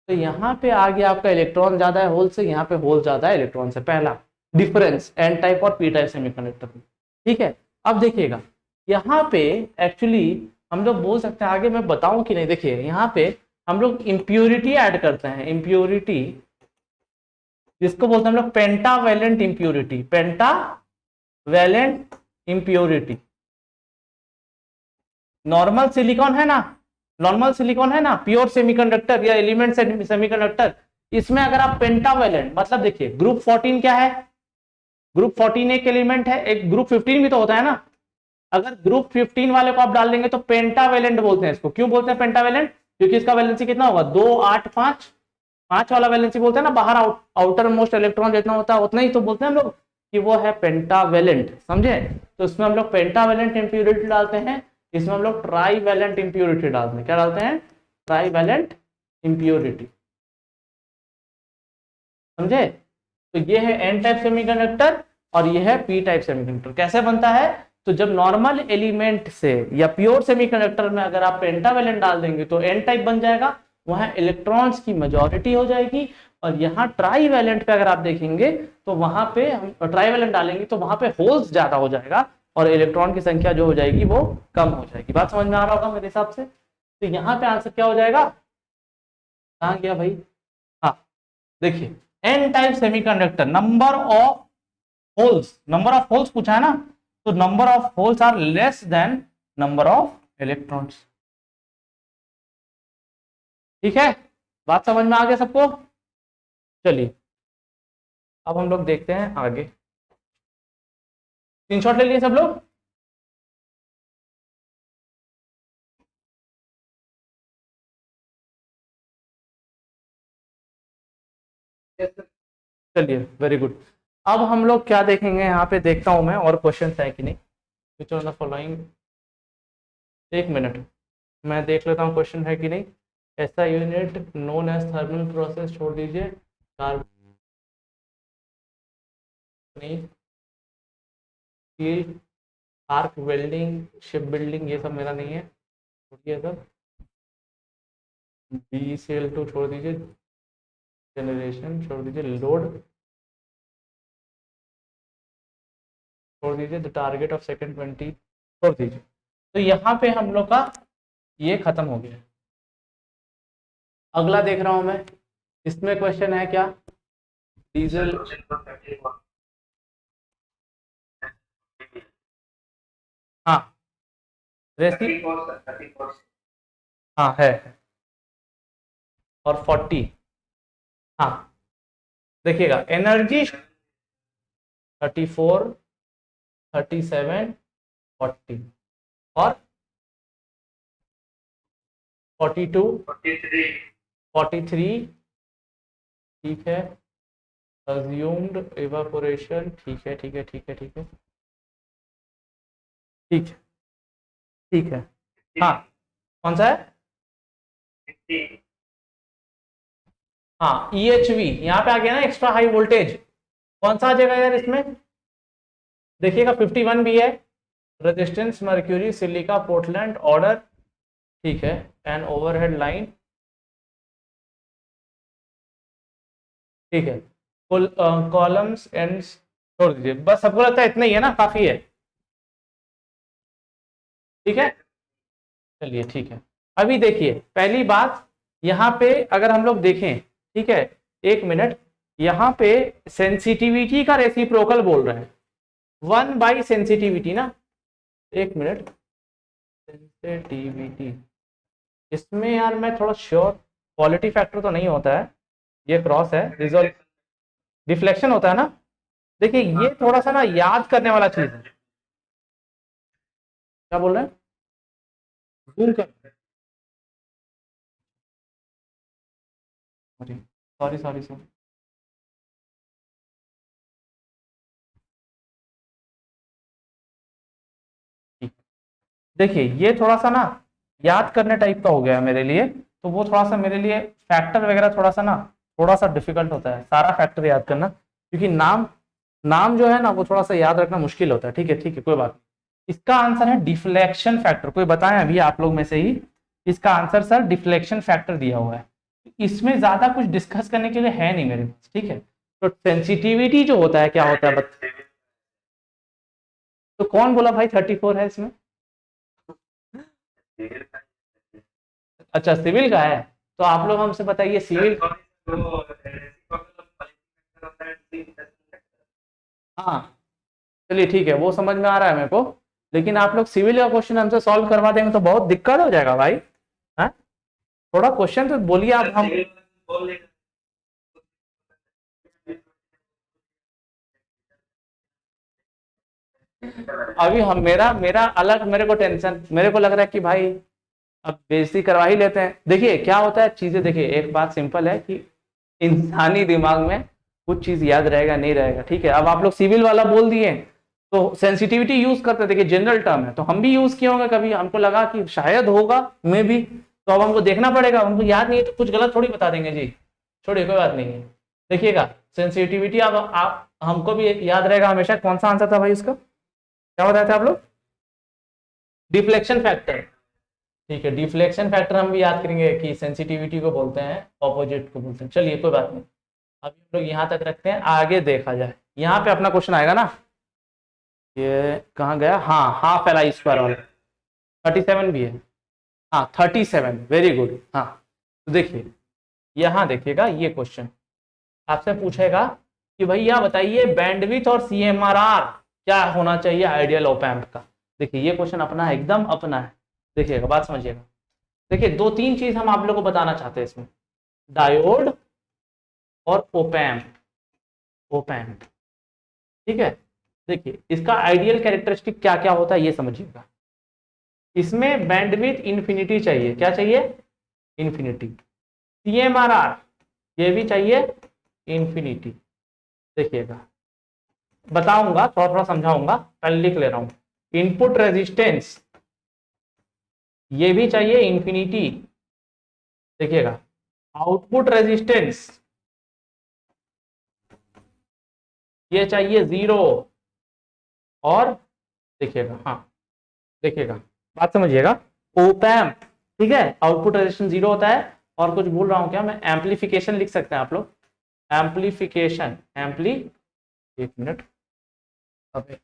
तो यहाँ पे आ गया आपका इलेक्ट्रॉन ज्यादा है होल से, यहाँ पे होल ज्यादा है इलेक्ट्रॉन से। पहला डिफरेंस एन टाइप और पी टाइप सेमीकंडक्टर में, ठीक है। अब देखिएगा यहाँ पे एक्चुअली हम लोग बोल सकते हैं, आगे मैं बताऊं कि नहीं, देखिए यहाँ पे हम लोग इंप्योरिटी ऐड करते हैं, इंप्योरिटी, जिसको बोलते हैं हम लोग pentavalent impurity, pentavalent impurity. Normal silicon है ना, नॉर्मल सिलिकॉन है ना, प्योर सेमीकंडक्टर या एलिमेंट सेमीकंडक्टर, इसमें अगर आप पेंटावेलेंट, मतलब देखिए ग्रुप 14 क्या है? ग्रुप 14 एक एलिमेंट है, एक ग्रुप 15 भी तो होता है ना। अगर ग्रुप 15 वाले को आप डाल देंगे तो पेंटावेलेंट बोलते हैं इसको। क्यों बोलते हैं पेंटावेलेंट? क्योंकि इसका वैलेंसी कितना होगा? 2 8 5, 5 वाला वैलेंसी बोलते हैं ना, बाहर आउटर मोस्ट इलेक्ट्रॉन जितना होता है उतना ही तो बोलते हैं हम लोग कि वो है पेंटावेलेंट, समझे? तो इसमें हम लोग पेंटावेलेंट इंप्योरिटी डालते हैं, इसमें हम लोग ट्राईवेलेंट इंप्योरिटी डालते हैं। क्या डालते हैं? ट्राईवेलेंट इंप्योरिटी, समझे? तो ये है एन टाइप सेमीकंडक्टर और ये है पी टाइप सेमीकंडक्टर। कैसे बनता है? तो जब नॉर्मल एलिमेंट से या प्योर सेमीकंडक्टर में अगर आप पेंटावेलेंट डाल देंगे तो एन टाइप बन जाएगा, वहां इलेक्ट्रॉन्स की मेजॉरिटी हो जाएगी। और यहाँ ट्राईवेलेंट पे अगर आप देखेंगे तो वहां पे हम ट्राईवेलेंट डालेंगे तो वहां पे होल्स ज्यादा हो जाएगा और इलेक्ट्रॉन की संख्या जो हो जाएगी वो कम हो जाएगी। बात समझ में आ रहा होगा मेरे हिसाब से। तो यहाँ पे आंसर क्या हो जाएगा, कहाँ गया भाई, हाँ देखिए n type semiconductor number of holes पूछा है ना, तो number of holes are less than number of electrons. ठीक है, बात समझ में आ गया सबको। चलिए अब हम लोग देखते हैं आगे। स्क्रीनशॉट ले लिए सब लोग। चलिए वेरी गुड। अब हम लोग क्या देखेंगे, यहाँ पे देखता हूं मैं और क्वेश्चन है कि नहीं। विच ऑफ द फॉलोइंग, एक मिनट मैं देख लेता हूँ क्वेश्चन है कि नहीं। ऐसा unit known as thermal process छोड़ दीजिए, carbon steel arc welding ship building ये सब मेरा नहीं है, छोड़िए सब। BCl2 छोड़ दीजिए, जनरेशन छोड़ दीजिए, लोड छोड़ दीजिए, द टारगेट ऑफ सेकंड 20 छोड़ दीजिए। तो यहाँ पे हम लोग का ये खत्म हो गया। अगला देख रहा हूं मैं, इसमें क्वेश्चन है क्या, डीजल, हाँ रेसी, हाँ है, और 40, हाँ देखिएगा एनर्जी 34 37 40 और 42 43, ठीक है, अज्यूम्ड इवापोरेशन, ठीक है ठीक है ठीक है ठीक है ठीक है ठीक है, हाँ कौन सा है, हाँ EHV यहाँ पे आ गया ना, एक्स्ट्रा हाई वोल्टेज। कौन सा आ जाएगा यार इसमें, देखिएगा 51 भी है, resistance mercury silica Portland order, ठीक है, एंड ओवरहेड लाइन, ठीक है, फुल कॉलम्स एंड छोड़ दीजिए, बस सबको लगता है इतना ही है ना, काफी है, ठीक है। चलिए ठीक है, अभी देखिए पहली बात यहाँ पे अगर हम लोग देखें, ठीक है, एक मिनट, यहाँ पे सेंसिटिविटी का रेसिप्रोकल बोल रहे हैं, 1/सेंसिटिविटी ना, एक मिनट, सेंसिटिविटी इसमें यार मैं थोड़ा श्योर, क्वालिटी फैक्टर तो नहीं होता है, ये क्रॉस है, रिजोल्व डिफ्लेक्शन होता है ना। देखिए ये थोड़ा सा ना याद करने वाला चीज है, क्या बोल रहे हैं, जूम कर, सॉरी सॉरी सॉरी, देखिए ये थोड़ा सा ना याद करने टाइप का हो गया मेरे लिए, तो वो थोड़ा सा मेरे लिए फैक्टर वगैरह थोड़ा सा डिफिकल्ट होता है सारा फैक्टर याद करना, क्योंकि नाम नाम जो है ना वो थोड़ा सा याद रखना मुश्किल होता है। ठीक है कोई बात नहीं। इसका आंसर है डिफ्लेक्शन फैक्टर, कोई बताएं अभी आप लोग में से ही, इसका आंसर सर डिफ्लेक्शन फैक्टर दिया हुआ है। इसमें ज्यादा कुछ डिस्कस करने के लिए है नहीं मेरे पास, ठीक है। तो सेंसिटिविटी जो होता है क्या होता है तो कौन बोला भाई 34 है इसमें, अच्छा सिविल का है, तो आप लोग हमसे बताइए सिविल, हाँ चलिए ठीक है वो समझ में आ रहा है मेरे को, लेकिन आप लोग सिविल का क्वेश्चन हमसे सॉल्व करवा देंगे तो बहुत दिक्कत हो जाएगा भाई, हाँ थोड़ा क्वेश्चन तो बोलिए आप, हम अभी हम मेरा मेरा अलग, मेरे को टेंशन, मेरे को लग रहा है कि भाई अब बेइज्जती करवा ही लेते हैं। देखिए क्या होता है चीजें, देखिए एक बात सिंपल है कि इंसानी दिमाग में कुछ चीज याद रहेगा नहीं रहेगा, ठीक है। अब आप लोग सिविल वाला बोल दिए तो सेंसिटिविटी यूज करते हैं, देखिए जनरल टर्म है तो हम भी यूज किए होंगे कभी, हमको लगा कि शायद होगा मे भी, तो अब हमको देखना पड़ेगा, हमको याद नहीं है तो कुछ गलत थोड़ी बता देंगे जी, छोड़िए कोई बात नहीं है। देखिएगा सेंसिटिविटी, अब आप हमको भी याद रहेगा हमेशा, कौन सा आंसर था भाई उसका, क्या बताया था आप लोग, डिफ्लेक्शन फैक्टर, ठीक है, डिफ्लेक्शन फैक्टर हम भी याद करेंगे कि सेंसिटिविटी को बोलते हैं, ऑपोजिट को बोलते हैं। चलिए कोई बात नहीं, अभी हम लोग यहाँ तक रखते हैं, आगे देखा जाए। यहाँ पे अपना क्वेश्चन आएगा ना, ये कहाँ गया, हाँ हाफ एल आई स्क्वायर वाला 37 भी है, हाँ 37, वेरी गुड। हाँ तो देखिए यहाँ देखिएगा, ये क्वेश्चन आपसे पूछेगा कि भैया बताइए बैंडविड्थ और सीएमआरआर क्या होना चाहिए आइडियल ऑप एम्प का। देखिए ये क्वेश्चन अपना है, एकदम अपना है, देखिएगा बात समझिएगा। देखिए दो तीन चीज हम आप लोगों को बताना चाहते हैं इसमें, डायोड और ओपैम्प, ओपैम्प, ठीक है। देखिए इसका आइडियल कैरेक्टरिस्टिक क्या क्या होता है ये समझिएगा। इसमें बैंडविड्थ इंफिनिटी चाहिए, क्या चाहिए, इंफिनिटी। सीएमआरआर ये भी चाहिए इंफिनिटी। देखिएगा बताऊंगा, थोड़ा थोड़ा समझाऊंगा, पहले लिख ले रहा हूं। इनपुट रेजिस्टेंस ये भी चाहिए इंफिनिटी, देखिएगा। आउटपुट रेजिस्टेंस ये चाहिए 0, और देखिएगा, हाँ देखिएगा बात समझिएगा, ओपैम्प, ठीक है, आउटपुट रेजिस्टेंस 0 होता है। और कुछ भूल रहा हूं क्या मैं, एम्पलीफिकेशन लिख सकते हैं आप लोग, एम्पलीफिकेशन, एक मिनट, अबे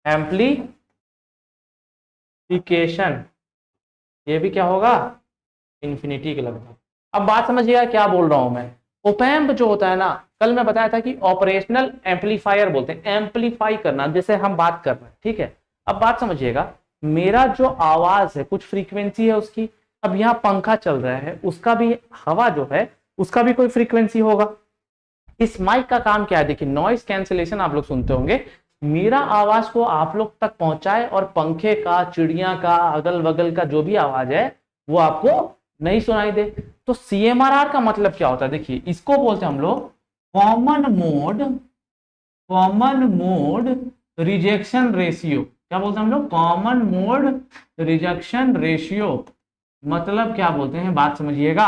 एम्पलीफिकेशन ये भी क्या होगा, इंफिनिटी के लगभग। अब बात समझिएगा क्या बोल रहा हूं मैं। ओपैम्प जो होता है ना, कल मैं बताया था कि ऑपरेशनल एम्पलीफायर बोलते हैं, एम्पलीफाई करना, जैसे हम बात कर रहे हैं, ठीक है। अब बात समझिएगा, मेरा जो आवाज है कुछ फ्रीक्वेंसी है उसकी, अब यहाँ पंखा चल रहा है, उसका भी हवा जो है उसका भी कोई फ्रीक्वेंसी होगा। इस माइक का काम क्या है, देखिए नॉइस कैंसिलेशन आप लोग सुनते होंगे, मेरा आवाज को आप लोग तक पहुंचाए, और पंखे का, चिड़िया का, अगल बगल का जो भी आवाज है वो आपको नहीं सुनाई दे। तो सीएमआरआर का मतलब क्या होता है, देखिए इसको बोलते हैं हम लोग कॉमन मोड रिजेक्शन रेशियो। क्या बोलते हैं हम लोग, कॉमन मोड रिजेक्शन रेशियो। मतलब क्या बोलते हैं बात समझिएगा।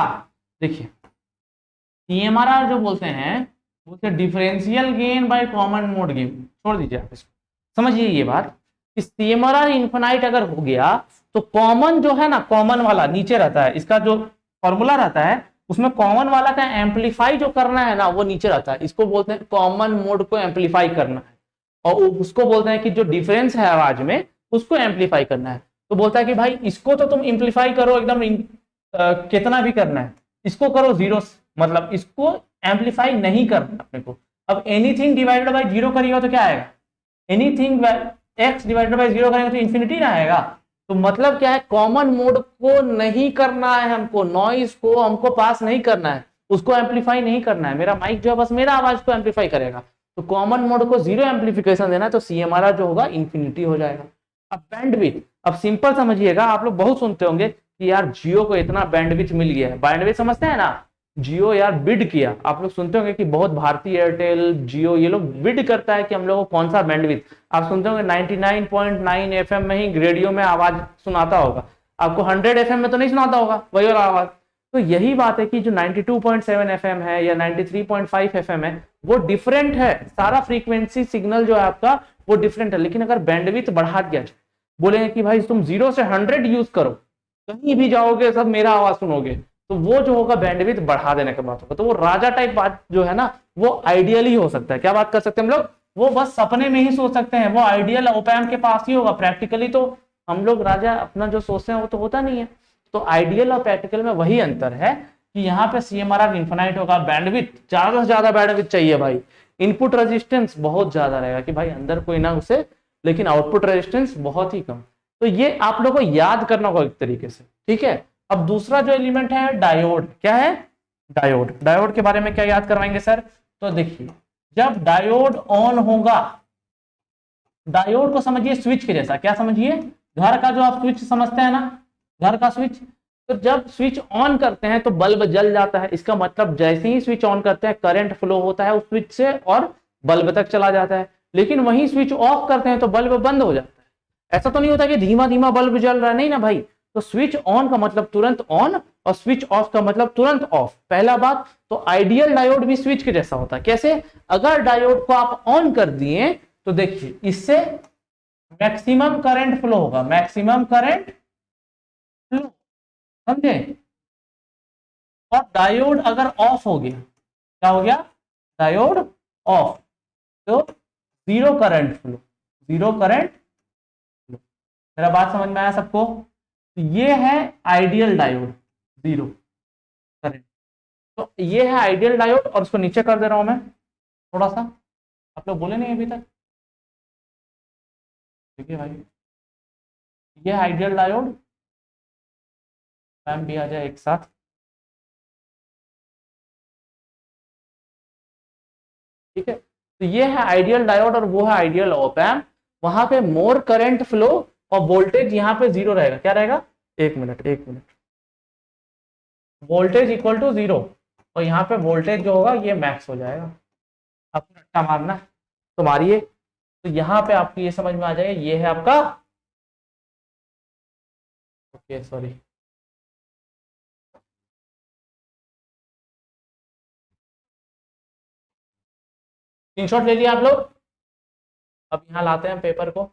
देखिए सीएमआरआर जो बोलते हैं, बोलते differential gain by common mode gain. छोड़ दीजिए आप इसको, समझिए ये बात, कि सीएमआरआर इनफिनाइट अगर हो गया तो कॉमन जो है ना, कॉमन वाला नीचे रहता है, इसका जो फॉर्मूला रहता है उसमें कॉमन वाला का एम्पलीफाई जो करना है ना वो नीचे रहता है, इसको बोलते हैं कॉमन मोड को एम्पलीफाई करना है। और उसको बोलते हैं कि जो डिफरेंस है आवाज में उसको एम्पलीफाई करना है। तो बोलता है कि भाई इसको तो तुम एम्पलीफाई करो एकदम, कितना भी करना है, इसको करो 0, मतलब इसको एम्पलीफाई नहीं करना अपने को। अब एनीथिंग डिवाइडेड बाय 0 करिएगा तो क्या आएगा, एनीथिंग x डिवाइडेड बाय 0 करेंगे तो इंफिनिटी ना आएगा। तो मतलब क्या है, कॉमन मोड को नहीं करना है हमको, नॉइज को हमको पास नहीं करना है, उसको एम्पलीफाई नहीं करना है। मेरा माइक जो है बस मेरा आवाज को एम्पलीफाई करेगा, तो कॉमन मोड को 0 एम्पलीफिकेशन देना है, तो सीएमआरआर जो होगा इंफिनिटी हो जाएगा। अब बैंडविड्थ, अब सिंपल समझिएगा, आप लोग बहुत सुनते होंगे कि यार जियो को इतना बैंडविड्थ मिल गया है, बैंडविड्थ समझते हैं ना, जियो यार बिड किया, आप लोग सुनते होंगे कि बहुत भारती एयरटेल जियो ये लोग बिड करता है कि हम लोगों को कौन सा बैंडविड्थ। आप सुनते होंगे 99.9 एफएम में ही रेडियो में आवाज सुनाता होगा, आपको 100 एफएम में तो नहीं सुनाता होगा वही और आवाज। तो यही बात है कि जो 92.7 एफएम है या 93.5 एफएम है वो डिफरेंट है, सारा फ्रीक्वेंसी सिग्नल जो है आपका वो डिफरेंट है। लेकिन अगर बैंडविड्थ बढ़ा दिया, बोलेंगे कि भाई तुम 0 से 100 यूज करो, कहीं भी जाओगे सब मेरा आवाज सुनोगे, तो वो जो होगा बैंडविड्थ बढ़ा देने के बाद होगा। तो वो राजा टाइप बात जो है ना वो आइडियली हो सकता है। क्या बात कर सकते हैं हम लोग, वो बस सपने में ही सोच सकते हैं, वो आइडियल ओपैम्प के पास ही होगा, प्रैक्टिकली तो हम लोग राजा अपना जो सोचते हैं वो तो होता नहीं है। तो आइडियल और प्रैक्टिकल में वही अंतर है कि यहाँ पे सीएमआरआर इनफिनाइट होगा, बैंडविड्थ ज्यादा से ज्यादा बैंडविड्थ चाहिए भाई, इनपुट रेजिस्टेंस बहुत ज्यादा रहेगा कि भाई अंदर कोई ना उसे, लेकिन आउटपुट रेजिस्टेंस बहुत ही कम। तो ये आप लोगों को याद करना होगा एक तरीके से, ठीक है। अब दूसरा जो एलिमेंट है डायोड, क्या है, डायोड। डायोड के बारे में क्या याद करवाएंगे सर, तो देखिए जब डायोड ऑन होगा, डायोड को समझिए स्विच के जैसा, क्या समझिए, घर का जो आप स्विच समझते हैं ना, घर का स्विच, तो जब स्विच ऑन करते हैं तो बल्ब जल जाता है, इसका मतलब जैसे ही स्विच ऑन करते हैं करंट फ्लो होता है उस स्विच से और बल्ब तक चला जाता है। लेकिन वही स्विच ऑफ करते हैं तो बल्ब बंद हो जाता है। ऐसा तो नहीं होता कि धीमा धीमा बल्ब जल रहा है, नहीं ना भाई। तो स्विच ऑन का मतलब तुरंत ऑन और स्विच ऑफ का मतलब तुरंत ऑफ, पहला बात। तो आइडियल डायोड भी स्विच के जैसा होता है। कैसे, अगर डायोड को आप ऑन कर दिए तो देखिए इससे मैक्सिमम करंट फ्लो होगा, मैक्सिमम करंट फ्लो, समझे। और डायोड अगर ऑफ हो गया, क्या हो गया, डायोड ऑफ, तो zero current flow, zero current flow. मेरा बात समझ में आया सबको। तो ये है आइडियल डायोड, जीरो करंट। तो ये है आइडियल डायोड, और उसको नीचे कर दे रहा हूं मैं थोड़ा सा, आप लोग बोले नहीं अभी तक, देखिए भाई, ये है आइडियल डायोड, मैम भी आ जाए एक साथ। ठीक है, तो ये है आइडियल डायोड और वो है आइडियल ऑप एम्प। वहां पे मोर करंट फ्लो और वोल्टेज यहाँ पे जीरो रहेगा, क्या रहेगा, एक मिनट एक minute, voltage equal to zero, और यहाँ पे वोल्टेज जो होगा ये मैक्स हो जाएगा। आपको रट्टा मारना है तो मारिए। तो यहाँ पे आपको ये समझ में आ जाएगा, ये है आपका, ओके सॉरी, स्क्रीनशॉट ले लिया आप लोग। अब यहाँ लाते हैं पेपर को,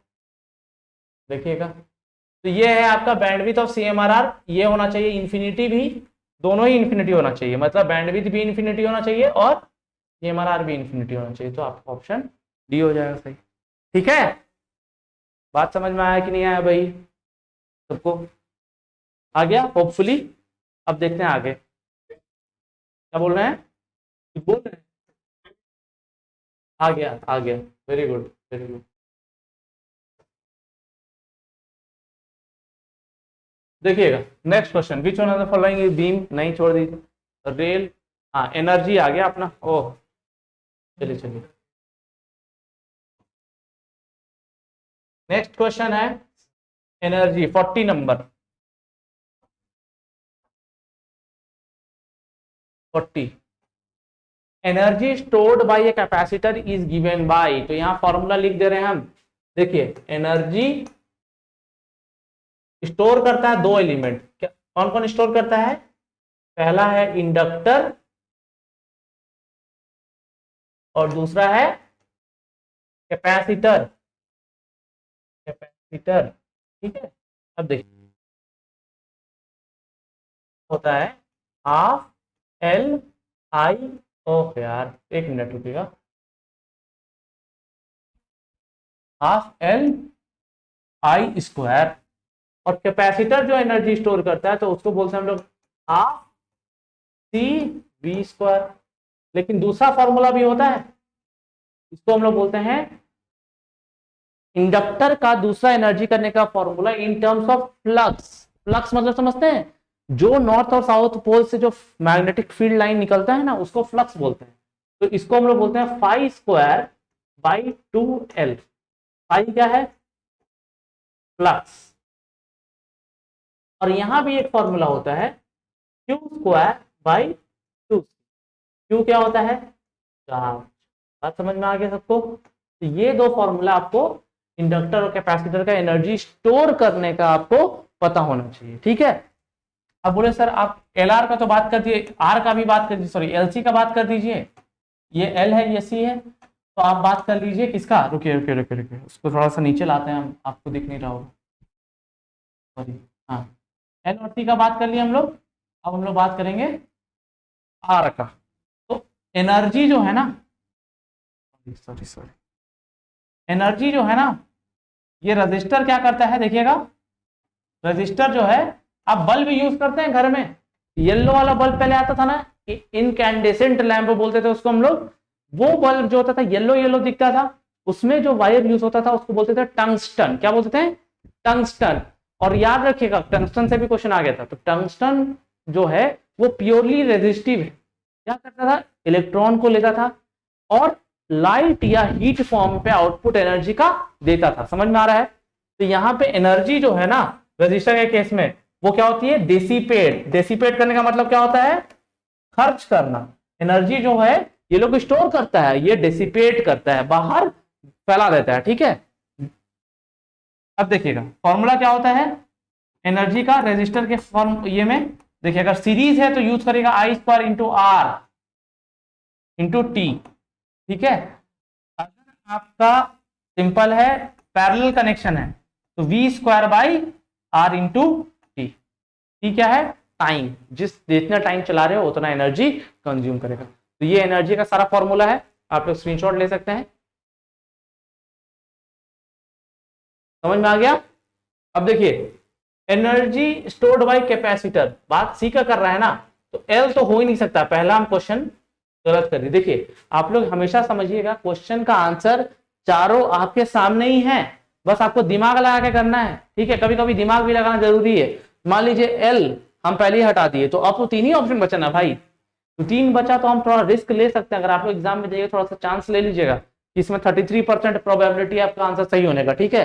देखिएगा। तो ये है आपका बैंडविड्थ ऑफ CMRR, ये होना चाहिए इन्फिनिटी भी, दोनों ही इन्फिनिटी होना चाहिए, मतलब बैंडविड्थ भी इन्फिनिटी होना चाहिए और CMRR भी इन्फिनिटी होना चाहिए, तो आपका ऑप्शन डी हो जाएगा सही। ठीक है, बात समझ में आया कि नहीं आया भाई सबको, आ गया होपफुली। अब देखते हैं आगे क्या बोल रहे हैं, बोल रहे हैं, आ गया आ गया, वेरी गुड वेरी गुड। देखिएगा next question, which one of the following beam, नहीं छोड़ दीजिए, रेल, हाँ एनर्जी आ गया अपना, ओह चलिए चलिए। नेक्स्ट क्वेश्चन है energy 40 number, 40, energy stored bye a capacitor is given by, तो यहां फॉर्मूला लिख दे रहे हैं हम। देखिए एनर्जी स्टोर करता है दो एलिमेंट, कौन कौन स्टोर करता है, पहला है इंडक्टर और दूसरा है कैपेसिटर, कैपेसिटर, ठीक है। अब देखिए होता है हाफ एल आई, ओह यार एक मिनट रुकिएगा, हाफ एल आई स्क्वायर, और कैपेसिटर जो एनर्जी स्टोर करता है तो उसको बोलते हैं हम लोग हाफ सी वी स्क्वायर। लेकिन दूसरा फॉर्मूला भी होता है, इसको हम लोग बोलते हैं इंडक्टर का दूसरा एनर्जी करने का formula in terms of flux. Flux मतलब समझते हैं, जो नॉर्थ और साउथ पोल से जो मैग्नेटिक फील्ड लाइन निकलता है ना, उसको फ्लक्स बोलते हैं। तो इसको हम लोग बोलते हैं phi square by 2L। Phi क्या है, फ्लक्स। और यहां भी एक फॉर्मूला होता है क्यू स्क्वायर बाई 2, क्यू क्या होता है, चार्ज। बात समझ में आ गया सबको। तो ये दो फॉर्मूला आपको इंडक्टर और कैपेसिटर का एनर्जी स्टोर करने का आपको पता होना चाहिए, ठीक है। अब बोले सर आप एल आर का तो बात कर दिए, आर का भी बात कर दीजिए, सॉरी एल सी का बात कर दीजिए, ये एल है ये सी है, तो आप बात कर लीजिए किसका, रुकिए रुकिए रुकिए रुकिए, उसको थोड़ा सा नीचे लाते हैं हम, आपको दिख नहीं रहा होगा, सॉरी, हाँ एल और सी का बात कर लिए हम लोग। अब हम लोग बात करेंगे आर का। तो एनर्जी जो है ना, सॉरी सॉरी, एनर्जी जो है ना, ये रजिस्टर क्या करता है, देखिएगा रजिस्टर जो है, आप बल्ब यूज करते हैं घर में, येलो वाला बल्ब पहले आता था ना, इनकैंडेसेंट लैंप बोलते थे उसको हम लोग, वो बल्ब जो होता था येलो येलो दिखता था, उसमें जो वायर यूज होता था उसको बोलते थे टंगस्टन, क्या बोलते थे, टंगस्टन। और याद रखिएगा टंगस्टन से भी क्वेश्चन आ गया था, तो टंगस्टन जो है वो प्योरली रेजिस्टिव है, क्या करता था, इलेक्ट्रॉन को लेता था और लाइट या हीट फॉर्म पे आउटपुट एनर्जी का देता था, समझ में आ रहा है। तो यहाँ पे एनर्जी जो है ना रजिस्टर के केस में, वो क्या होती है, डेसिपेट। डेसिपेट करने का मतलब क्या होता है, खर्च करना। एनर्जी जो है ये लोग स्टोर करता है, ये डेसिपेट करता है, बाहर फैला देता है, ठीक है। अब देखिएगा फॉर्मूला क्या होता है एनर्जी का रेजिस्टर के फॉर्म, ये में देखिए अगर सीरीज है तो यूज करेगा i square into r into t, ठीक है। अगर आपका सिंपल है पैरेलल कनेक्शन है, तो V square by R into T. T क्या है? टाइम, जितना टाइम चला रहे हो उतना एनर्जी कंज्यूम करेगा। तो ये एनर्जी का सारा फॉर्मूला है, आप लोग स्क्रीनशॉट ले सकते हैं। समझ में आ गया? अब देखिए, एनर्जी स्टोर्ड बाय कैपेसिटर, बात सी का कर रहा है ना, तो एल तो हो ही नहीं सकता, पहला हम क्वेश्चन गलत कर दिए। देखिए आप लोग हमेशा समझिएगा, क्वेश्चन का आंसर चारों आपके सामने ही है, बस आपको दिमाग लगा के करना है, ठीक है? कभी कभी दिमाग भी लगाना जरूरी है। मान लीजिए एल हम पहले ही हटा दिए, तो अब तो 3 ही ऑप्शन बचा ना भाई, तो 3 बचा, तो हम थोड़ा रिस्क ले सकते हैं। अगर आप लोग एग्जाम में जाइए, थोड़ा सा चांस ले लीजिएगा, इसमें 33% प्रोबेबिलिटी है आपका आंसर सही होने का, ठीक है?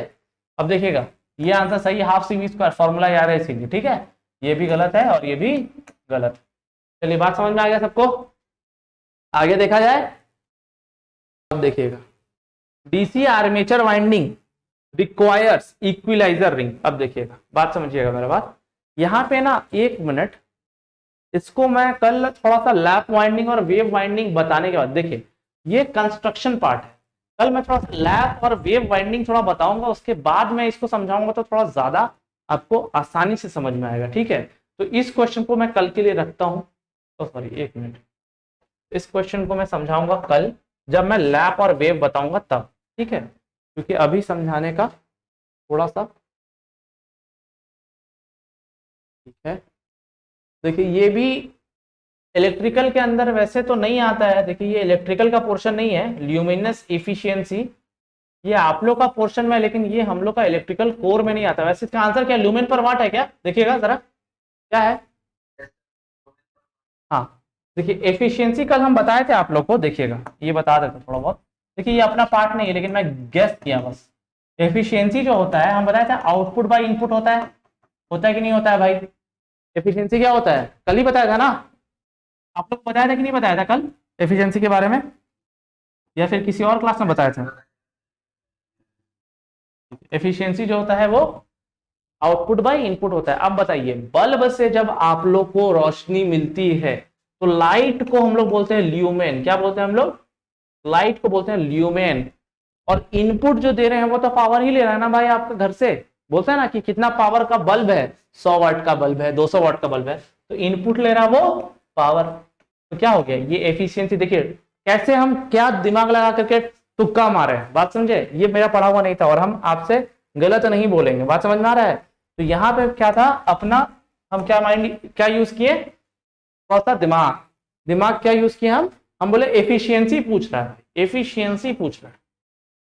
अब देखिएगा, ये आंसर सही है, half C V square, formula याद है इसीलिए, ठीक है? ये भी गलत है और ये भी गलत। चलिए बात समझ में आ गया सबको? आगे देखा जाए। अब देखिएगा, DC armature winding requires equaliser ring. अब देखिएगा, बात समझिएगा मेरा बात, यहाँ पे ना 1 मिनट, इसको मैं कल थोड़ा सा लैप वाइंडिंग और वेव वाइंडिंग बताने के बाद, देखिए ये कंस्ट्रक्शन पार्ट है, कल मैं थोड़ा सा लैप और वेव वाइंडिंग थोड़ा बताऊंगा, उसके बाद मैं इसको समझाऊंगा, तो थोड़ा ज्यादा आपको आसानी से समझ में आएगा, ठीक है? तो इस क्वेश्चन को मैं कल के लिए रखता हूं, तो सॉरी 1 मिनट, इस क्वेश्चन को मैं समझाऊंगा कल, जब मैं लैप और वेव बताऊंगा तब, ठीक है? क्योंकि अभी समझाने का थोड़ा सा, ठीक है? देखिए ये भी इलेक्ट्रिकल के अंदर वैसे तो नहीं आता है, देखिए ये इलेक्ट्रिकल का पोर्शन नहीं है, ल्यूमिनस एफिशिएंसी ये आप लोग का पोर्शन में, लेकिन ये हम लोग का इलेक्ट्रिकल कोर में नहीं आता। वैसे इसका आंसर क्या, ल्यूमेन पर वाट है क्या? देखिएगा जरा क्या है। हाँ देखिए, एफिशिएंसी कल हम बताए थे आप लोग को, देखिएगा ये बता देते थोड़ा बहुत। देखिए ये अपना पार्ट नहीं है, लेकिन मैं गेस किया बस। एफिशिएंसी जो होता है, हम बताए थे आउटपुट बाय इनपुट होता है कि नहीं होता है भाई? एफिशिएंसी क्या होता है, कल ही बताया था ना आप लोग, बताया था कि नहीं बताया था कल एफिशिएंसी के बारे में, या फिर किसी और क्लास में बताया था? एफिशिएंसी जो होता है वो आउटपुट बाय इनपुट होता है। अब बताइए, बल्ब से जब आप लोग को रोशनी मिलती है, तो लाइट को हम लोग बोलते हैं ल्यूमेन। क्या बोलते हैं हम लोग? लाइट को बोलते हैं ल्यूमेन। और इनपुट जो दे रहे हैं वो तो पावर ही ले रहा है ना भाई आपके घर से, बोलते हैं ना कि कितना पावर का बल्ब है, 100 वाट का बल्ब है, 200 वाट का बल्ब है, तो इनपुट ले रहा वो पावर। तो क्या हो गया ये एफिशिएंसी? देखिए कैसे हम क्या दिमाग लगा करके तुक्का मारे हैं, बात समझे? ये मेरा पढ़ा हुआ नहीं था और हम आपसे गलत नहीं बोलेंगे, बात समझ में आ रहा है? तो यहाँ पे क्या था अपना, हम क्या माइंड क्या यूज किए, थोड़ा सा दिमाग क्या यूज किए हम बोले एफिशिएंसी पूछ रहा है, एफिशिएंसी पूछ रहा है,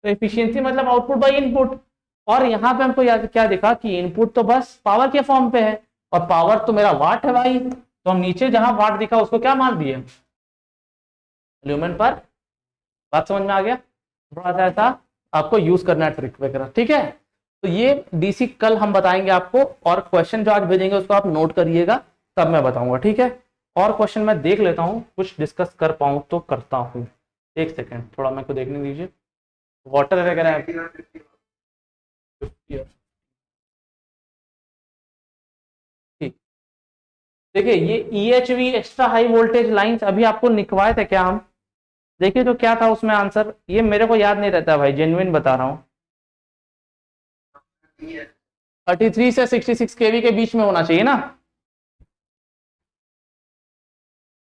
तो एफिशिएंसी मतलब आउटपुट बाय इनपुट। और यहाँ पे हमको याद क्या दिखा कि इनपुट तो बस पावर के फॉर्म पे है, और पावर तो मेरा वाट है भाई, तो हम नीचे जहां वाट दिखा उसको क्या मान दिए, ल्यूमेन पर। बात समझ में आ गया? थोड़ा सा ऐसा आपको यूज करना है ट्रिक वगैरह, ठीक है? तो ये डीसी कल हम बताएंगे आपको, और क्वेश्चन जो आज भेजेंगे उसको आप नोट करिएगा, तब मैं बताऊंगा, ठीक है? और क्वेश्चन मैं देख लेता हूँ, कुछ डिस्कस कर पाऊँ तो करता हूँ। 1 सेकेंड, थोड़ा मेरे को देखने दीजिए, वाटर वगैरह ठीक। देखिए ये EHV extra high voltage lines अभी आपको निकलवाए थे क्या हम? देखिए तो क्या था उसमें आंसर, ये मेरे को याद नहीं रहता भाई, जेन्युइन बता रहा हूँ। 33 से 66 केवी के बीच में होना चाहिए ना?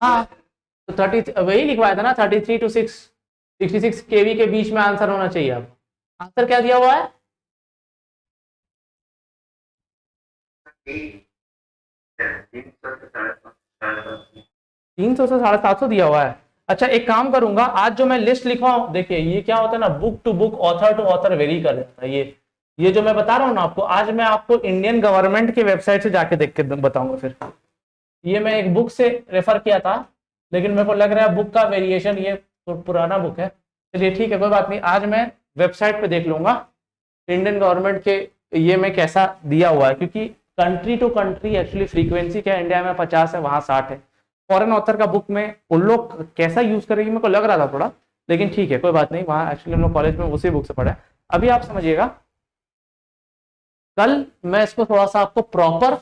हाँ तो 30 वही लिखवाया था ना, 33 to 66 केवी के बीच में आंसर होना चाहिए। अब आंसर क्या दिया हुआ है? 300 से 750 दिया हुआ है। अच्छा एक काम करूंगा, आज जो मैं लिस्ट लिखवाऊं, देखिए ये क्या होता है ना, book to book author to author vary कर जाता है। ये जो मैं बता रहा हूँ ना आपको, आज मैं आपको इंडियन गवर्नमेंट की वेबसाइट से जाके देख के बताऊंगा। फिर ये मैं एक बुक से रेफर किया था, लेकिन मेरे को लग रहा है बुक का वेरिएशन ये तो पुराना बुक है। चलिए ठीक है, कोई बात नहीं, आज मैं वेबसाइट पे देख लूंगा इंडियन गवर्नमेंट के ये में कैसा दिया हुआ है, क्योंकि country to country actually frequency क्या इंडिया में 50 है, वहां 60 है। फॉरेन ऑथर का बुक में उन लोग कैसा यूज करेंगे मेरे को लग रहा था थोड़ा, लेकिन ठीक है कोई बात नहीं, वहां एक्चुअली हम लोग कॉलेज में उसी बुक से पढ़े। अभी आप समझिएगा, कल मैं इसको थोड़ा सा आपको प्रॉपर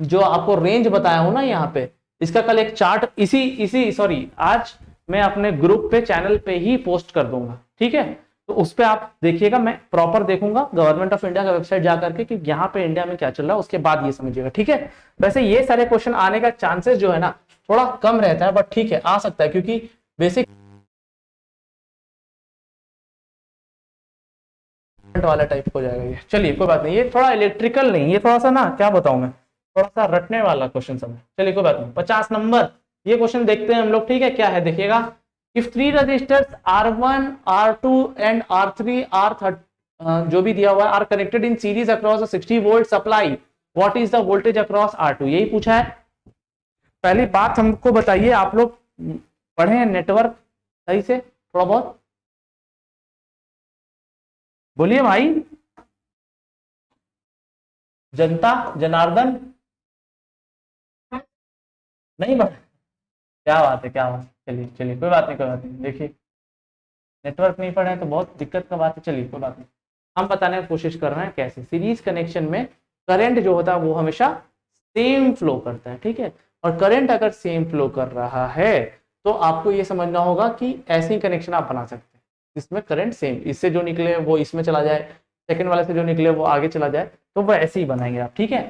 जो आपको रेंज बताया हूं ना यहाँ पे, इसका कल एक चार्ट इसी सॉरी आज मैं अपने ग्रुप पे चैनल पे ही पोस्ट कर दूंगा, ठीक है? तो उस पर आप देखिएगा, मैं प्रॉपर देखूंगा गवर्नमेंट ऑफ इंडिया का वेबसाइट जाकर के कि यहाँ पे इंडिया में क्या चल रहा है, उसके बाद ये समझिएगा, ठीक है। वैसे ये सारे क्वेश्चन आने का चांसेस जो है ना थोड़ा कम रहता है, बट ठीक है आ सकता है, क्योंकि बेसिक वाला टाइप हो जाएगा ये। चलिए कोई बात नहीं, ये थोड़ा इलेक्ट्रिकल नहीं, ये थोड़ा सा ना क्या बताऊं मैं, थोड़ा सा रटने वाला क्वेश्चन सब है। चलिए कोई बात नहीं, 50 नंबर ये क्वेश्चन देखते हैं हम लोग, ठीक है। क्या है देखिएगा, if 3 registers R1 R2 and R3 R30 जो भी दिया हुआ है are connected in series across 60 volt supply, what is the voltage across R2, यही पूछा है। पहली बात हमको बताइए, आप लोग पढ़े हैं नेटवर्क सही से थोड़ा बहुत, बोलिए भाई, जनता जनार्दन नहीं पढ़ा, क्या बात है क्या बात है। चलिए चलिए कोई बात नहीं कोई बात नहीं, देखिए नेटवर्क नहीं पढ़े तो बहुत दिक्कत का बात है। चलिए कोई बात नहीं, हम बताने की कोशिश कर रहे हैं कैसे सीरीज कनेक्शन में करंट जो होता है वो हमेशा सेम फ्लो करता है, ठीक है। और करंट अगर सेम फ्लो कर रहा है तो आपको ये समझना होगा कि ऐसे ही कनेक्शन आप बना सकते हैं जिसमें करंट सेम, इससे जो निकले वो इसमें चला जाए, सेकंड वाले से जो निकले वो आगे चला जाए, तो वो ऐसे ही बनाएंगे आप, ठीक है।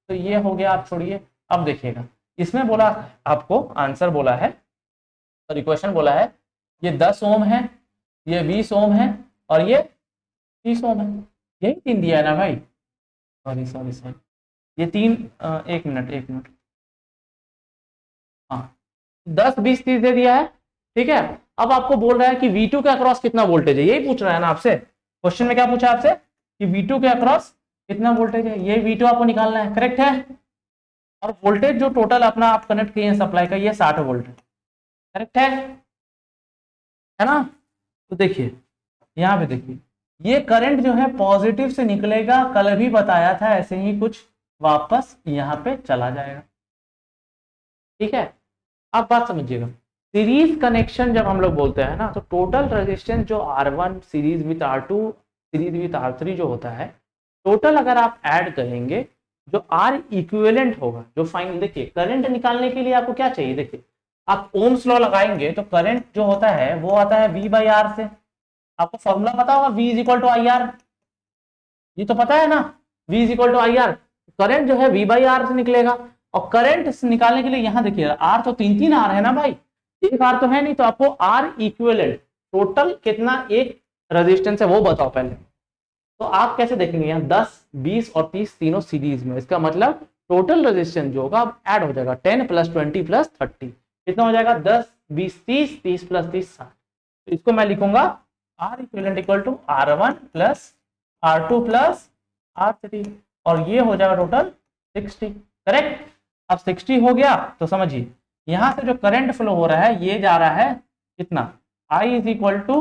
तो ये हो गया, आप छोड़िए। अब देखिएगा, इसमें बोला आपको आंसर बोला है, सॉरी क्वेश्चन बोला है, ये 10 ओम है, ये 20 ओम है और ये 30 ओम है, यही तीन दिया है ना भाई, सॉरी सॉरी सॉरी, ये तीन एक मिनट हाँ 10 20 30 दे दिया है, ठीक है। अब आपको बोल रहा है कि V2 के अक्रॉस कितना वोल्टेज है, यही पूछ रहा है ना आपसे क्वेश्चन में। क्या पूछा आपसे कि V2 के अक्रॉस कितना वोल्टेज है, ये V2 आपको निकालना है, करेक्ट है। और वोल्टेज जो टोटल अपना आप कनेक्ट किए हैं सप्लाई का, ये 60 वोल्ट है, करेक्ट है ना। तो देखिए यहाँ पे देखिए, ये करंट जो है पॉजिटिव से निकलेगा, कल भी बताया था ऐसे ही कुछ, वापस यहाँ पे चला जाएगा, ठीक है। अब बात समझिएगा, सीरीज कनेक्शन जब हम लोग बोलते हैं ना, तो टोटल रेजिस्टेंस जो R1 series with R2 series with R3 जो होता है, टोटल अगर आप ऐड करेंगे जो R इक्विवेलेंट होगा, जो फाइनल, देखिए करंट निकालने के लिए आपको क्या चाहिए, देखिए आप ओम्स लॉ लगाएंगे तो करंट जो होता है वो आता है V/R से, आपको फॉर्मूला पता होगा V is equal to IR, ये तो पता है ना, V is equal to IR, current जो है V/R से निकलेगा। और करंट निकालने के लिए यहाँ देखिए R तो तीन R है ना भाई, एक R तो है नहीं, तो आपको R इक्विवेलेंट टोटल कितना एक रेजिस्टेंस है वो बताओ पहले। तो आप कैसे देखेंगे, यहाँ 10 20 और 30 तीनों सीरीज में, इसका मतलब टोटल रेजिस्टेंस जो होगा अब ऐड हो जाएगा 10 + 20 + 30, कितना हो जाएगा 10 20 30 30 + 30 60। तो इसको मैं लिखूंगा R equivalent equal to R1 + R2 + R3, और ये हो जाएगा टोटल 60, करेक्ट। अब 60 हो गया तो समझिए यहाँ से जो करंट फ्लो हो रहा है ये जा रहा है कितना, I is equal to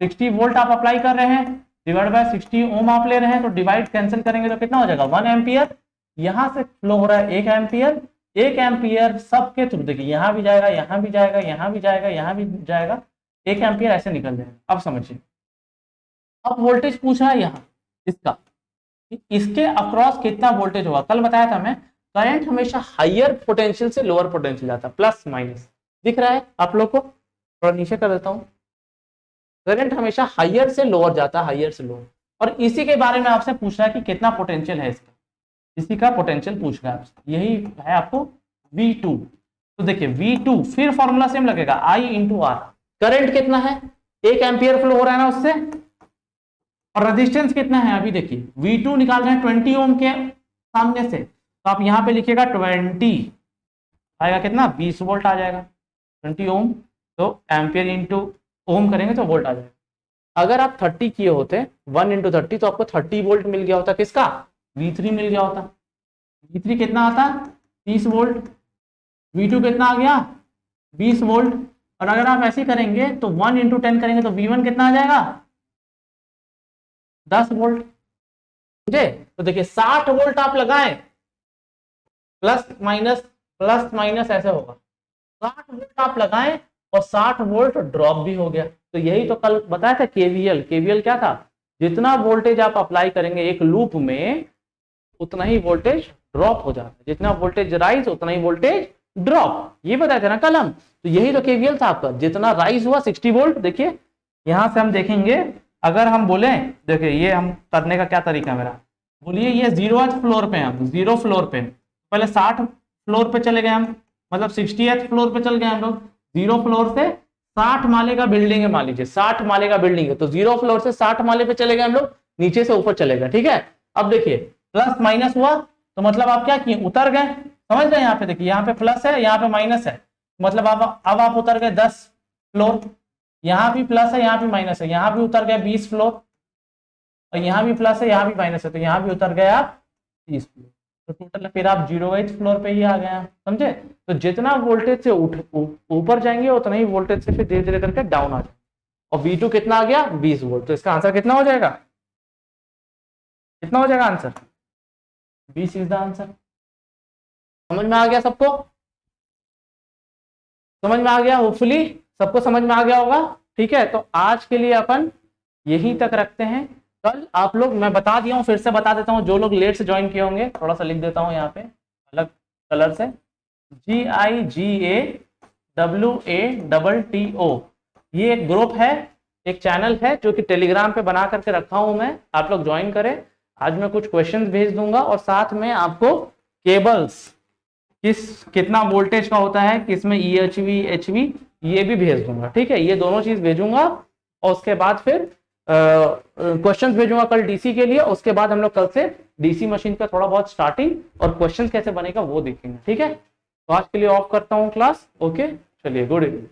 60 volt आप अप्लाई कर रहे हैं डिवाइड बाय 60 ओम आप ले रहे हैं, तो डिवाइड कैंसिल करेंगे तो कितना हो जाएगा 1 एम्पियर, यहाँ से फ्लो हो रहा है 1 एम्पियर, 1 एम्पियर सबके थ्रू, देखिए यहाँ भी जाएगा यहाँ भी जाएगा यहाँ भी जाएगा यहाँ भी जाएगा, 1 एम्पियर ऐसे निकल जाएगा। अब समझिए, अब वोल्टेज पूछा है यहाँ इसका, इसके अक्रॉस कितना वोल्टेज होगा। कल बताया था मैं, करंट हमेशा हायर पोटेंशियल से लोअर पोटेंशियल जाता है, प्लस माइनस दिख रहा है आप लोग को, थोड़ा नीचे कर देता हूँ, करंट हमेशा हायर से लोअर जाता है, हायर से लोअर। और इसी के बारे में आपसे पूछ रहा है कि कितना पोटेंशियल है इसका, इसी का पोटेंशियल पूछ रहा है आपसे, यही है आपको V2। तो देखिए V2 फिर फॉर्मूला सेम लगेगा I × R, करंट कितना है 1 एम्पियर फ्लो हो रहा है ना उससे, और रेजिस्टेंस कितना है अभी देखिए V2 निकाल रहे हैं 20 ओम के सामने से, तो आप यहाँ पे लिखिएगा 20 आएगा कितना 20 वोल्ट आ जाएगा, 20 ओम, तो एम्पियर इंटू ओम करेंगे तो वोल्ट आ जाएगा। अगर आप 30 किए होते 1 × 30 तो आपको 30 वोल्ट मिल गया होता, किसका V3 मिल गया होता। V3 कितना आता 30 वोल्ट, V2 कितना आ गया 20 वोल्ट, और अगर आप ऐसे करेंगे तो 1 × 10 करेंगे तो V1 कितना आ जाएगा 10 वोल्ट, समझे। तो देखिए 60 वोल्ट आप लगाएं, प्लस माइनस ऐसे होगा, 60 वोल्ट आप लगाएं और 60 वोल्ट ड्रॉप भी हो गया। तो यही तो कल बताया था केवीएल क्या था, जितना वोल्टेज आप अप्लाई करेंगे एक लूप में उतना ही वोल्टेज ड्रॉप हो जाता है, जितना वोल्टेज राइज उतना ही वोल्टेज ड्रॉप, ये बताया था ना कल हम। तो यही तो केवीएल था आपका, जितना राइज हुआ 60 वोल्ट, देखिए यहां से हम देखेंगे अगर हम बोले, देखिए ये हम करने का क्या तरीका है मेरा, बोलिए ये 0th फ्लोर पे, हम 0 फ्लोर पे, पहले 60 फ्लोर पे चले गए हम, मतलब 60th फ्लोर पे चल गए हम लोग। 0 फ्लोर से 60 माले का बिल्डिंग है, मान लीजिए 60 माले का बिल्डिंग है, तो 0 फ्लोर से 60 माले पे चले गए हम लोग, नीचे से ऊपर चले गए, ठीक है। अब देखिए प्लस माइनस हुआ, तो मतलब आप क्या किए, उतर गए, समझ गए। यहाँ पे देखिए, यहाँ पे प्लस है, यहाँ पे माइनस है, मतलब अब आप उतर गए 10 फ्लोर, यहाँ भी प्लस है, यहाँ भी माइनस है, यहाँ भी उतर गए 20 फ्लोर, और यहाँ भी प्लस है, यहाँ भी माइनस है, तो यहाँ भी उतर गए आप 30 फ्लोर, तो टोटल फिर आप 0th फ्लोर पे ही आ गए हैं, समझे। तो जितना वोल्टेज से ऊपर जाएंगे उतना ही वोल्टेज से फिर धीरे धीरे करके डाउन आ जाए। और V2 कितना आ गया, 20 वोल्ट, तो इसका आंसर कितना हो जाएगा, कितना हो जाएगा आंसर, 20 इज द आंसर। समझ में आ गया सबको, समझ में आ गया, होपफुली सबको समझ में आ गया होगा। ठीक है, तो आज के लिए अपन यहीं तक रखते हैं। कल आप लोग, मैं बता दिया हूँ, फिर से बता देता हूँ, जो लोग लेट से ज्वाइन किए होंगे, थोड़ा सा लिख देता हूँ यहाँ पे अलग कलर से, GIGAWATTO, ये एक ग्रुप है, एक चैनल है जो कि टेलीग्राम पे बना करके रखा हूं मैं, आप लोग ज्वाइन करें। आज मैं कुछ क्वेश्चंस भेज दूंगा और साथ में आपको केबल्स कितना वोल्टेज का होता है, किसमें EHV HV, ये भी भेज दूंगा, ठीक है। ये दोनों चीज भेजूंगा और उसके बाद फिर क्वेश्चंस भेजूंगा कल डीसी के लिए। उसके बाद हम लोग कल से डीसी मशीन का थोड़ा बहुत स्टार्टिंग और क्वेश्चंस कैसे बनेगा वो देखेंगे, ठीक है। तो आज के लिए ऑफ करता हूँ क्लास, ओके, चलिए, गुड इवनिंग।